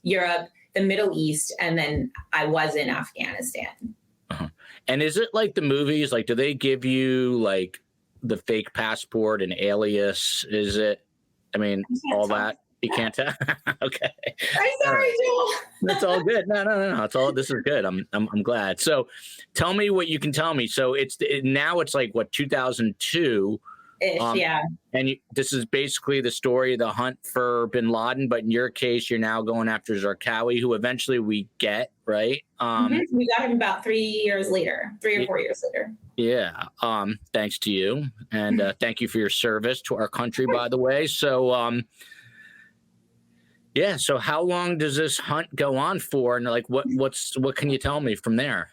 Europe, the Middle East, and then I was in Afghanistan. Uh-huh. And is it like the movies? Like, do they give you like the fake passport and alias? Is it? I mean, all that you can't tell. Okay. I'm sorry, Joel. That's all good. No. It's all. This is good. I'm glad. So, tell me what you can tell me. So now it's like what 2002. Yeah. And this is basically the story of the hunt for Bin Laden, but in your case, you're now going after Zarqawi, who eventually we get, right? We got him about 3 or 4 years later. Yeah. Thanks to you, and thank you for your service to our country, by the way. So, yeah. So, how long does this hunt go on for, and like, what can you tell me from there?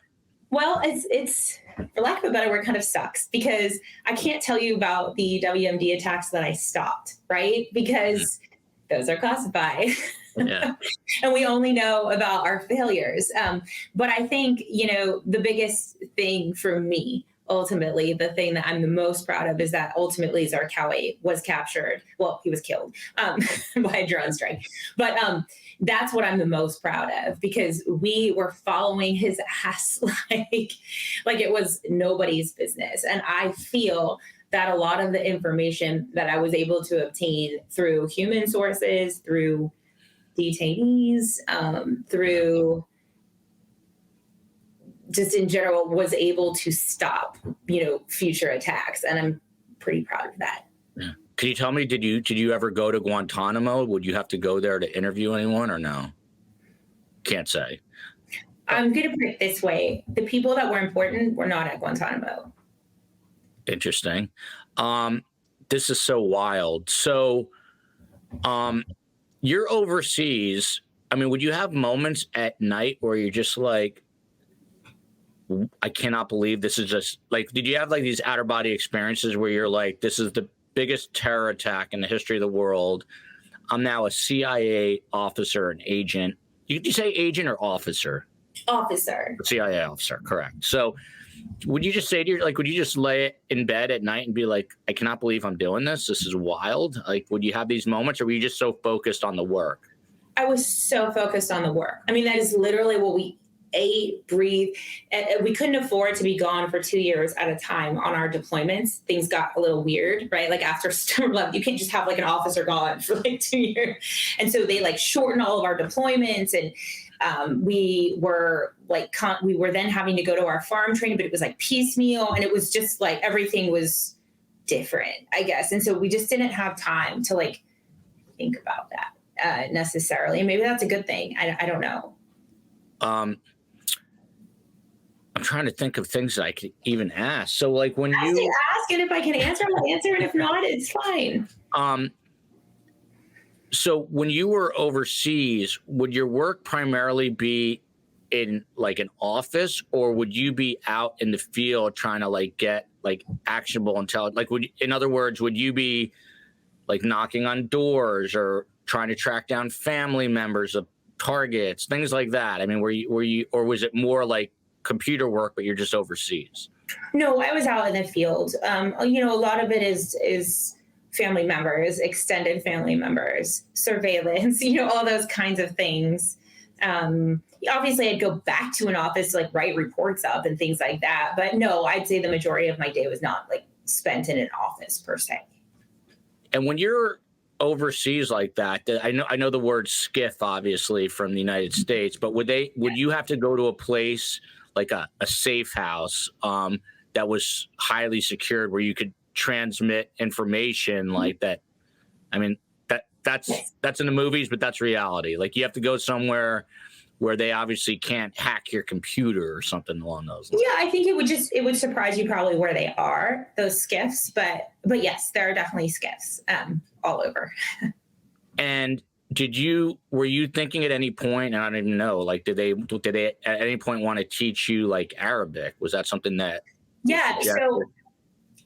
Well, it's for lack of a better word, kind of sucks because I can't tell you about the WMD attacks that I stopped, right? Because those are classified. Yeah. And we only know about our failures. But I think, the biggest thing for me, ultimately, the thing that I'm the most proud of is that ultimately Zarqawi was captured. Well, he was killed by a drone strike. But that's what I'm the most proud of because we were following his ass like it was nobody's business. And I feel that a lot of the information that I was able to obtain through human sources, through detainees, through just in general, was able to stop, future attacks. And I'm pretty proud of that. Yeah. Can you tell me, did you ever go to Guantanamo? Would you have to go there to interview anyone or no? Can't say. I'm going to put it this way. The people that were important were not at Guantanamo. Interesting. This is so wild. So, you're overseas. I mean, would you have moments at night where you're just like, I cannot believe this is just like, did you have like these outer body experiences where you're like, this is the biggest terror attack in the history of the world. I'm now a CIA officer, an agent. Did you say agent or officer? Officer. CIA officer, correct. So would you just say to your, would you just lay in bed at night and be like, I cannot believe I'm doing this. This is wild. Like, would you have these moments or were you just so focused on the work? I was so focused on the work. I mean, that is literally what we ate, breathe. We couldn't afford to be gone for 2 years at a time on our deployments. Things got a little weird, right? Like after September 11th, you can't just have like an officer gone for like 2 years. And so they like shortened all of our deployments and we were then having to go to our farm training, but it was like piecemeal and it was just like everything was different, I guess. And so we just didn't have time to like think about that necessarily. And maybe that's a good thing. I don't know. I'm trying to think of things that I could even ask. So like when ask and if I can answer, I'll answer. And if not, it's fine. So when you were overseas, would your work primarily be in like an office or would you be out in the field trying to like get like actionable intelligence? Like in other words, would you be like knocking on doors or trying to track down family members of targets, things like that? I mean, were you, or was it more like computer work, but you're just overseas? No, I was out in the field. A lot of it is family members, extended family members, surveillance, all those kinds of things. Obviously, I'd go back to an office to like write reports up and things like that. But no, I'd say the majority of my day was not like spent in an office per se. And when you're overseas like that, I know the word skiff obviously from the United States, but would you have to go to a place like a safe house that was highly secured where you could transmit information like that? I mean, that's in the movies, but that's reality. Like you have to go somewhere where they obviously can't hack your computer or something along those lines. Yeah, I think it would surprise you probably where they are, those skiffs, but yes, there are definitely skiffs all over. And were you thinking at any point, and I don't even know, like did they at any point want to teach you like Arabic? Was that something that? Yeah, so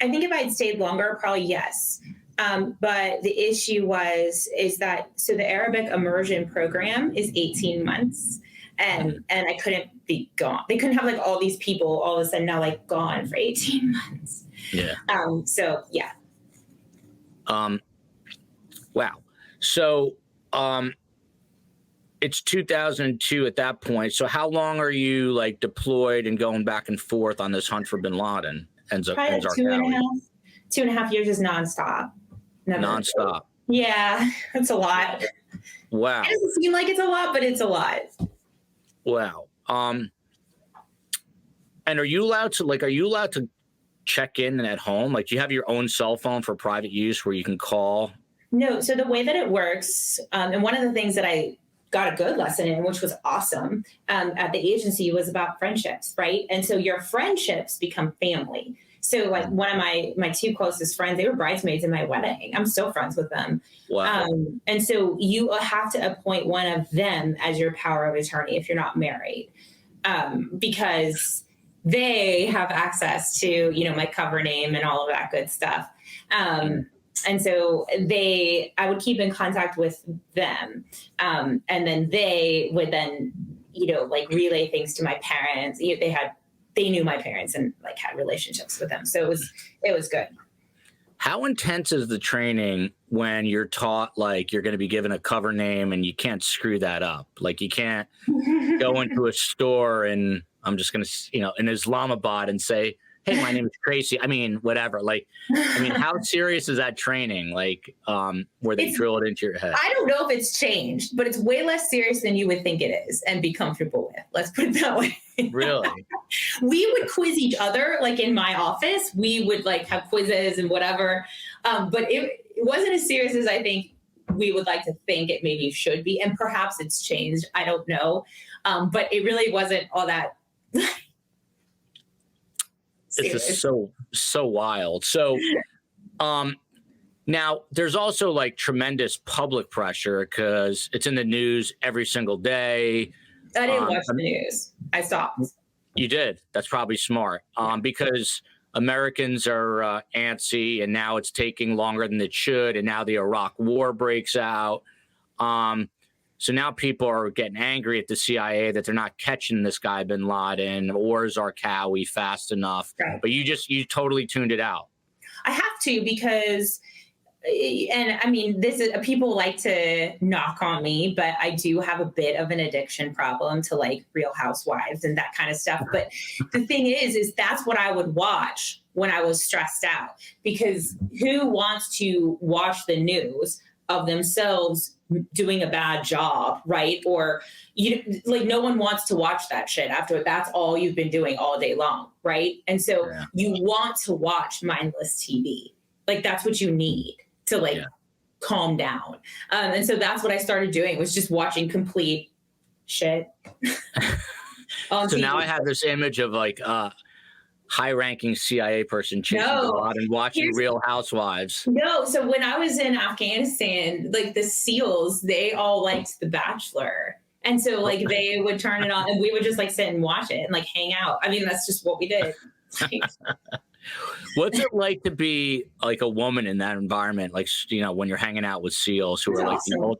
I think if I had stayed longer, probably yes. But the issue is that the Arabic immersion program is 18 months and I couldn't be gone. They couldn't have like all these people all of a sudden now like gone for 18 months. Yeah. Yeah. Wow. So, it's 2002 at that point. So how long are you like deployed and going back and forth on this hunt for bin Laden? Probably 2.5 years is nonstop. Nonstop. Yeah, it's a lot. Wow. It doesn't seem like it's a lot, but it's a lot. Wow. And are you allowed to check in at home? Like, do you have your own cell phone for private use where you can call? No. So the way that it works, and one of the things that I got a good lesson in, which was awesome, at the agency was about friendships, right? And so your friendships become family. So like one of my two closest friends, they were bridesmaids in my wedding. I'm still friends with them. Wow. And so you have to appoint one of them as your power of attorney if you're not married, because they have access to, my cover name and all of that good stuff. And so I would keep in contact with them. And then they would then, like relay things to my parents. They knew my parents and like had relationships with them. So it was good. How intense is the training when you're taught like you're going to be given a cover name and you can't screw that up? Like you can't go into a store and I'm just going to, in Islamabad and say, hey, my name is Tracy. I mean, whatever. Like, how serious is that training? Like, where they drill it into your head? I don't know if it's changed, but it's way less serious than you would think it is and be comfortable with. Let's put it that way. Really? We would quiz each other. Like in my office, we would like have quizzes and whatever. But it wasn't as serious as I think we would like to think it maybe should be. And perhaps it's changed. I don't know. But it really wasn't all that. It's just so wild. So, now there's also like tremendous public pressure because it's in the news every single day. I didn't watch the news. I stopped. You did. That's probably smart. Because Americans are antsy, and now it's taking longer than it should, and now the Iraq War breaks out. So now people are getting angry at the CIA that they're not catching this guy bin Laden or Zarqawi fast enough. Right. But you totally tuned it out. I have to because, and I mean, people like to knock on me, but I do have a bit of an addiction problem to like Real Housewives and that kind of stuff. But the thing is that's what I would watch when I was stressed out, because who wants to watch the news of themselves doing a bad job, right? Or no one wants to watch that shit after that's all you've been doing all day long, right? And so you want to watch mindless TV. Like that's what you need to calm down. And so that's what I started doing, was just watching complete shit. So TV. Now I have this image of like high-ranking CIA person chasing bin Laden, watching Real Housewives. No, so when I was in Afghanistan, like the SEALs, they all liked The Bachelor. And so like they would turn it on and we would just like sit and watch it and like hang out. I mean, that's just what we did. What's it like to be like a woman in that environment? Like, when you're hanging out with SEALs who are like the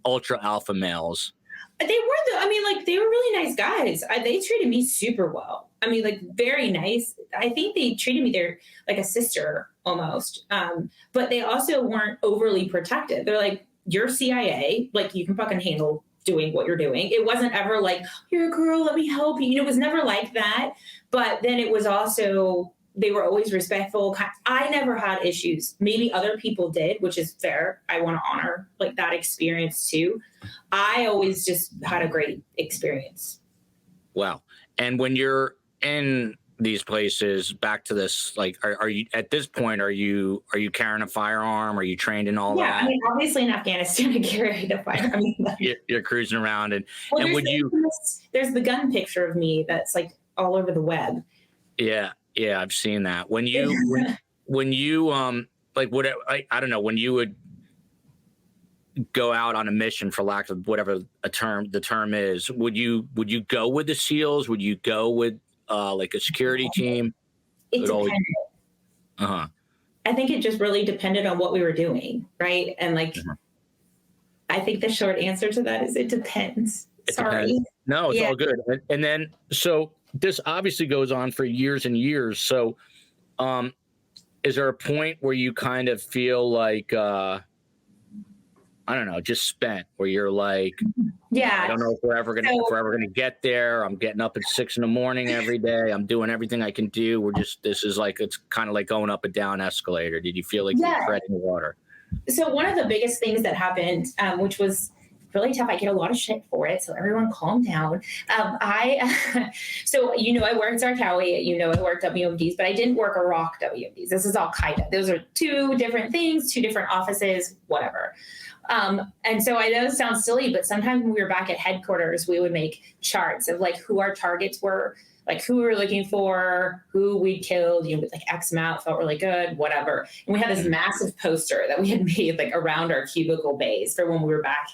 ultra alpha males. They were, I mean, like, they were really nice guys. They treated me super well. I mean, like, very nice. I think they treated me like a sister almost. But they also weren't overly protective. They're like, you're CIA, like, you can fucking handle doing what you're doing. It wasn't ever like, you're a girl, let me help you. It was never like that. But then it was also, they were always respectful. I never had issues. Maybe other people did, which is fair. I want to honor like that experience too. I always just had a great experience. Wow. And when you're in these places, back to this, like, are you at this point, are you carrying a firearm? Are you trained in all that? Yeah, I mean, obviously in Afghanistan, I carried a firearm. You're cruising around and there's the gun picture of me that's like all over the web. Yeah, I've seen that. When you like, what, I don't know, when you would go out on a mission, for lack of whatever the term is, would you go with the SEALs? Would you go with like a security team? It depended. I think it just really depended on what we were doing, right? And like, I think the short answer to that is it depends. Sorry. Depends. No, it's all good. And then, so this obviously goes on for years and years. So, is there a point where you kind of feel like, I don't know, just spent, where you're like, I don't know if we're ever gonna get there. I'm getting up at 6 a.m. every day. I'm doing everything I can do. This is like, it's kind of like going up a down escalator. Did you feel like you were treading the water? So one of the biggest things that happened, which was really tough, I get a lot of shit for it, so everyone calm down. So, I worked Zarqawi, I worked WMDs, but I didn't work Iraq WMDs. This is Al-Qaeda. Those are two different things, two different offices, whatever. And so I know it sounds silly, but sometimes when we were back at headquarters, we would make charts of like who our targets were, like who we were looking for, who we killed, with like X amount, felt really good, whatever. And we had this massive poster that we had made like around our cubicle bays for when we were back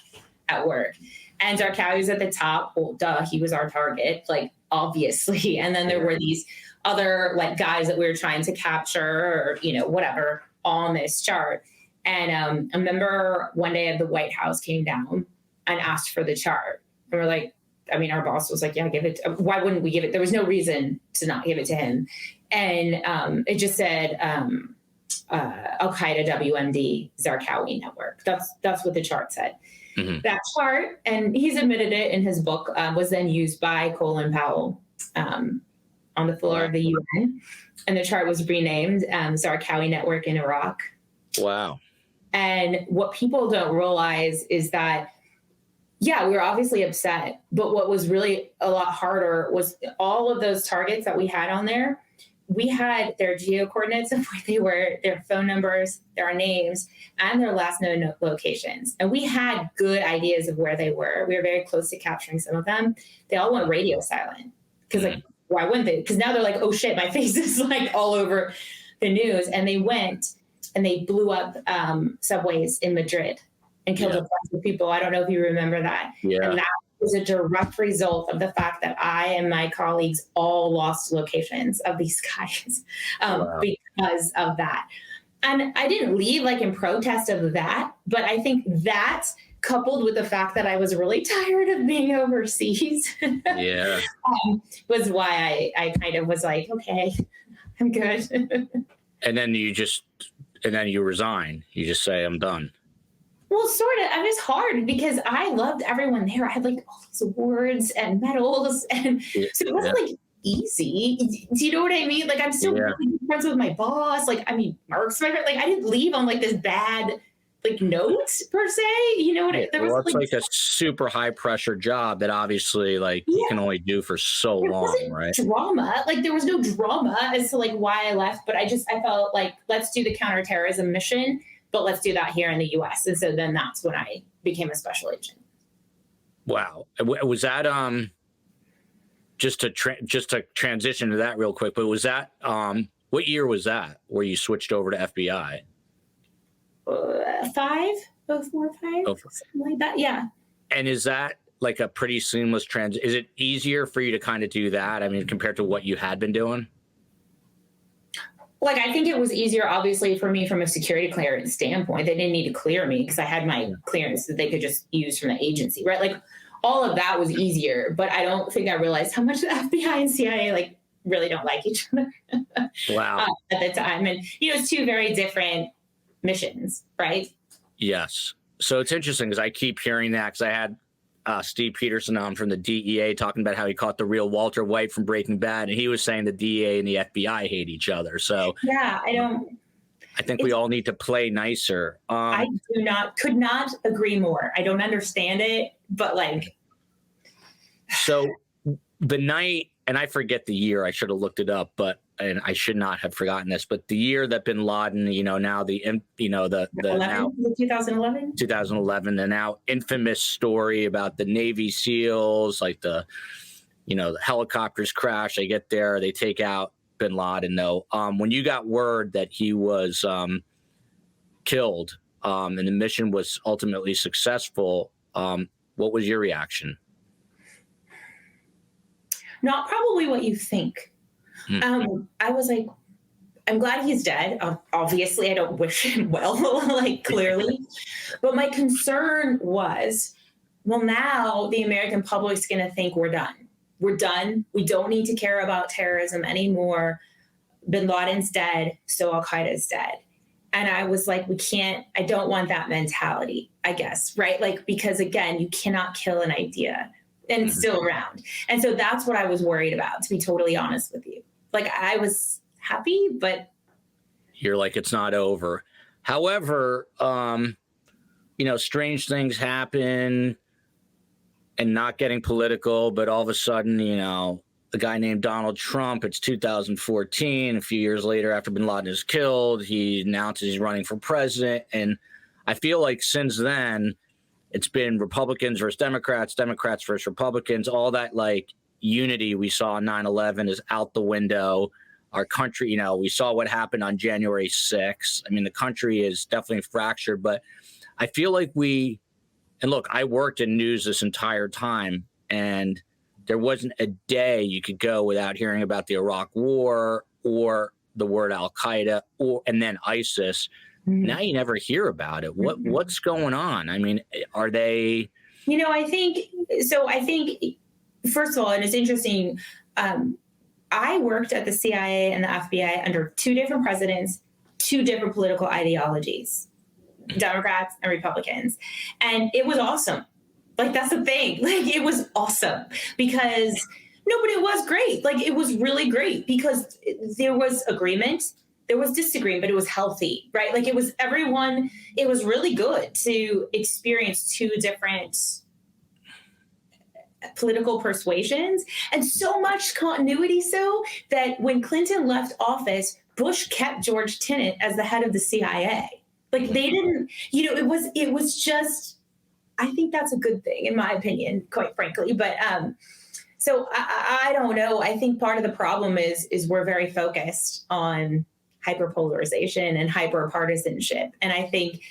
at work. And Zarqawi was at the top. Well, duh, he was our target, like obviously. And then there were these other like guys that we were trying to capture or, whatever on this chart. And I remember one day the White House came down and asked for the chart. And we're like, our boss was like, yeah, give it. Why wouldn't we give it? There was no reason to not give it to him. And it just said Al-Qaeda WMD Zarqawi network. That's what the chart said. Mm-hmm. That chart, and he's admitted it in his book, was then used by Colin Powell on the floor of the UN. And the chart was renamed Zarqawi Network in Iraq. Wow. And what people don't realize is that, we were obviously upset, but what was really a lot harder was all of those targets that we had on there. We had their geo coordinates of where they were, their phone numbers, their names, and their last known locations. And we had good ideas of where they were. We were very close to capturing some of them. They all went radio silent because, like, why wouldn't they? Because now they're like, oh shit, my face is like all over the news. And they went and they blew up subways in Madrid and killed a bunch of people. I don't know if you remember that. Yeah. And that was a direct result of the fact that I and my colleagues all lost locations of these guys because of that. And I didn't leave like in protest of that, but I think that coupled with the fact that I was really tired of being overseas was why I kind of was like, okay, I'm good. And then you resign. You just say, I'm done. Well, sort of. It was hard because I loved everyone there. I had like all these awards and medals. And so it wasn't like easy. Do you know what I mean? Like I'm still really good friends with my boss. Like, Mark's my friend. Like I didn't leave on like this bad like notes per se. You know what? It's like a super high pressure job that obviously like you can only do for so long, right? Drama. Like there was no drama as to like why I left, but I felt like let's do the counterterrorism mission, but let's do that here in the US. And so then that's when I became a special agent. Wow. Was that just to transition to that real quick, but was that what year was that where you switched over to FBI? 04, 05, something like that. Yeah. And is that like a pretty seamless transition? Is it easier for you to kind of do that? I mean, compared to what you had been doing? Like, I think it was easier, obviously, for me from a security clearance standpoint. They didn't need to clear me because I had my clearance that they could just use from the agency, right? Like, all of that was easier, but I don't think I realized how much the FBI and CIA, like, really don't like each other. Wow. At the time. And, it's two very different missions, right? Yes. So it's interesting because I keep hearing that because I had Steve Peterson on from the DEA talking about how he caught the real Walter White from Breaking Bad, and he was saying the DEA and the FBI hate each other. So yeah, I think we all need to play nicer. I could not agree more. I don't understand it, but like. So the night, and I forget the year, I should have looked it up, and I should not have forgotten this, but the year that Bin Laden, now the 2011, the now infamous story about the Navy SEALs, like the helicopters crash, they get there, they take out Bin Laden. Though, when you got word that he was killed, and the mission was ultimately successful, what was your reaction? Not probably what you think. I was like, I'm glad he's dead. Obviously, I don't wish him well, like clearly. But my concern was, well, now the American public's going to think we're done. We're done. We don't need to care about terrorism anymore. Bin Laden's dead, so Al-Qaeda's dead. And I was like, I don't want that mentality, I guess, right? Like, because again, you cannot kill an idea. And it's still around. And so that's what I was worried about, to be totally honest with you. Like, I was happy, but. You're like, it's not over. However, strange things happen, and not getting political, but all of a sudden, a guy named Donald Trump, it's 2014, a few years later after Bin Laden is killed, he announces he's running for president. And I feel like since then, it's been Republicans versus Democrats, Democrats versus Republicans. All that like unity we saw on 9/11 is out the window. Our country, we saw what happened on January 6th. I mean, the country is definitely fractured, but I feel like and look, I worked in news this entire time, and there wasn't a day you could go without hearing about the Iraq War or the word Al-Qaeda and then ISIS. Now you never hear about it. What's going on? I mean, are they? I think first of all, and it's interesting. I worked at the CIA and the FBI under two different presidents, two different political ideologies, Democrats and Republicans, and it was awesome. Like, that's the thing. Like, it was awesome because but it was great. Like, it was really great because there was agreement. There was disagreement, but it was healthy, right? Like, it was really good to experience two different political persuasions and so much continuity, so that when Clinton left office, Bush kept George Tenet as the head of the CIA. Like, they didn't, it was just, I think that's a good thing, in my opinion, quite frankly. But so I don't know. I think part of the problem is we're very focused on hyperpolarization and hyperpartisanship. And I think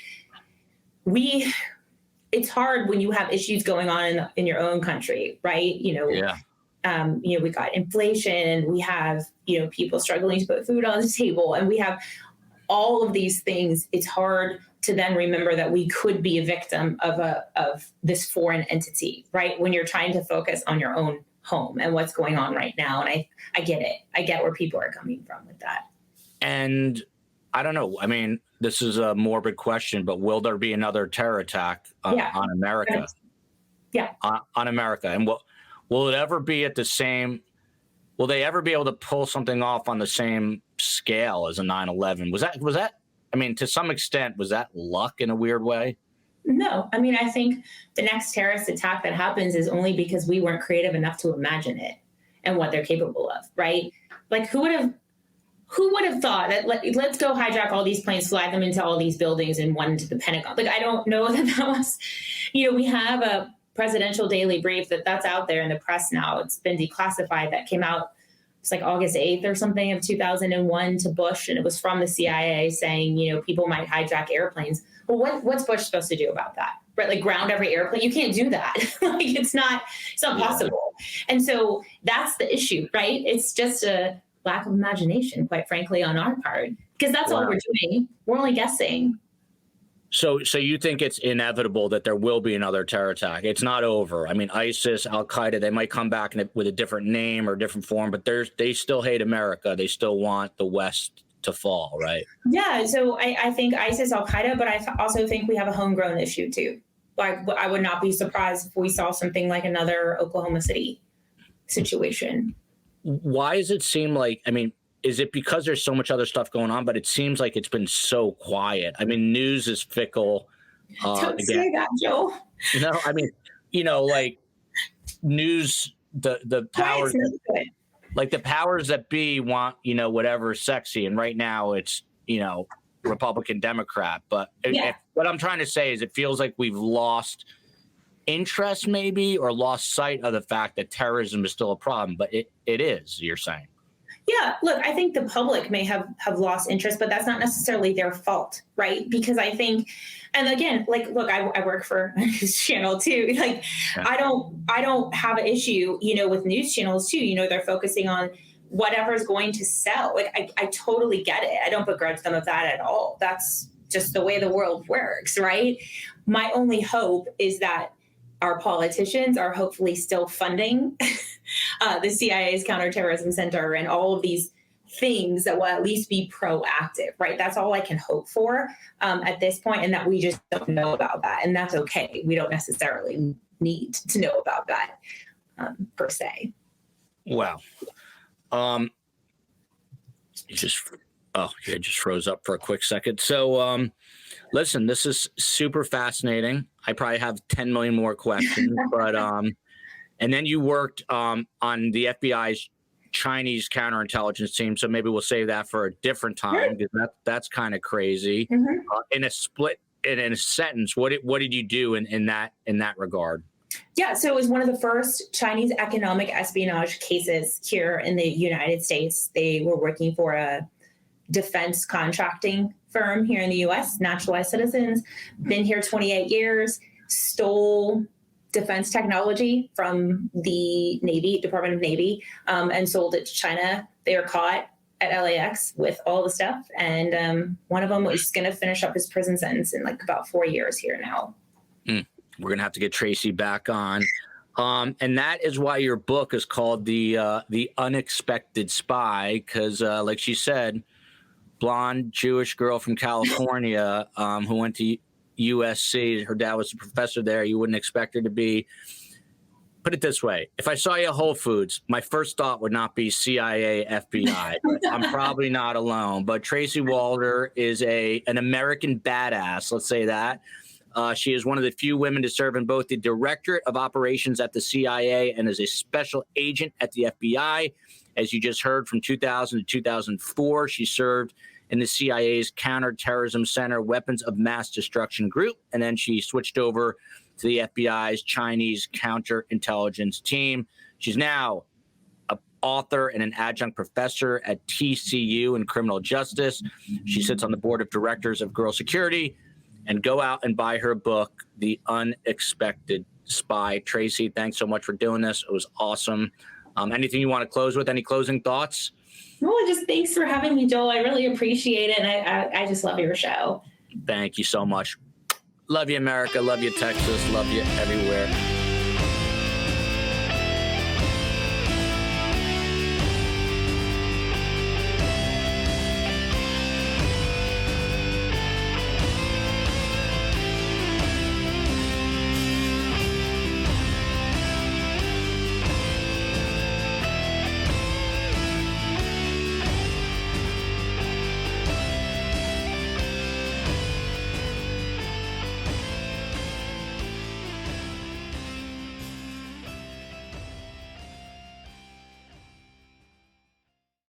it's hard when you have issues going on in your own country, right? We got inflation, and we have, people struggling to put food on the table, and we have all of these things. It's hard to then remember that we could be a victim of this foreign entity, right? When you're trying to focus on your own home and what's going on right now. And I get it. I get where people are coming from with that. And I don't know. I mean, this is a morbid question, but will there be another terror attack on America? Yeah. On America. And will it ever be at the same? Will they ever be able to pull something off on the same scale as a 9/11? Was that? I mean, to some extent, was that luck in a weird way? No. I mean, I think the next terrorist attack that happens is only because we weren't creative enough to imagine it and what they're capable of, right? Like, who would have thought that let's go hijack all these planes, fly them into all these buildings and one into the Pentagon? Like, I don't know that was, we have a presidential daily brief that's out there in the press now. It's been declassified. That came out, it's like August 8th or something of 2001 to Bush. And it was from the CIA saying, people might hijack airplanes. Well, what's Bush supposed to do about that? Right? Like, ground every airplane? You can't do that. Like, it's not possible. And so that's the issue, right? It's just lack of imagination, quite frankly, on our part, because that's all Wow. we're doing. We're only guessing. So you think it's inevitable that there will be another terror attack? It's not over. I mean, ISIS, Al Qaeda, they might come back with a different name or different form, but they still hate America. They still want the West to fall, right? Yeah. So I think ISIS, Al Qaeda, but I also think we have a homegrown issue too. Like, I would not be surprised if we saw something like another Oklahoma City situation. Why does it seem like, I mean, is it because there's so much other stuff going on, but it seems like it's been so quiet? I mean, news is fickle. Don't say that, Joe. I mean, like news, the powers, like the powers that be want, whatever's sexy. And right now it's, Republican, Democrat. But what I'm trying to say is it feels like we've lost interest maybe, or lost sight of the fact that terrorism is still a problem. But it is, you're saying. Yeah, look, I think the public may have lost interest, but that's not necessarily their fault, right? Because I think, and again, like, look, I work for a news channel too. Like, yeah. I don't have an issue, with news channels too. They're focusing on whatever's going to sell. Like, I totally get it. I don't begrudge them of that at all. That's just the way the world works, right? My only hope is that our politicians are hopefully still funding the CIA's counterterrorism center and all of these things that will at least be proactive, right? That's all I can hope for at this point, and that we just don't know about that. And that's okay. We don't necessarily need to know about that per se. Wow. It just froze up for a quick second. So, listen, this is super fascinating. I probably have 10 million more questions, but and then you worked on the FBI's Chinese counterintelligence team, so maybe we'll save that for a different time, because that's kind of crazy. In a sentence, what did you do in that regard? Yeah, so it was one of the first Chinese economic espionage cases here in the United States. They were working for a defense contracting firm here in the U.S., naturalized citizens, been here 28 years, stole defense technology from the Navy, Department of Navy, and sold it to China. They were caught at LAX with all the stuff, and one of them was going to finish up his prison sentence in like about 4 years here now. We're going to have to get Tracy back on. And that is why your book is called The Unexpected Spy, because like she said, blonde Jewish girl from California who went to USC. Her dad was a professor there. You wouldn't expect her to be. Put it this way. If I saw you at Whole Foods, my first thought would not be CIA, FBI. I'm probably not alone. But Tracy Walder is an American badass. Let's say that. She is one of the few women to serve in both the Directorate of Operations at the CIA and as a special agent at the FBI. As you just heard, from 2000 to 2004, she served in the CIA's Counterterrorism Center Weapons of Mass Destruction Group, and then she switched over to the FBI's Chinese Counterintelligence Team. She's now an author and an adjunct professor at TCU in criminal justice. She sits on the board of directors of Girl Security. And go out and buy her book, The Unexpected Spy. Tracy, thanks so much for doing this. It was awesome. Anything you want to close with? Any closing thoughts? Well, just thanks for having me, Joel. I really appreciate it. And I just love your show. Thank you so much. Love you, America. Love you, Texas. Love you everywhere.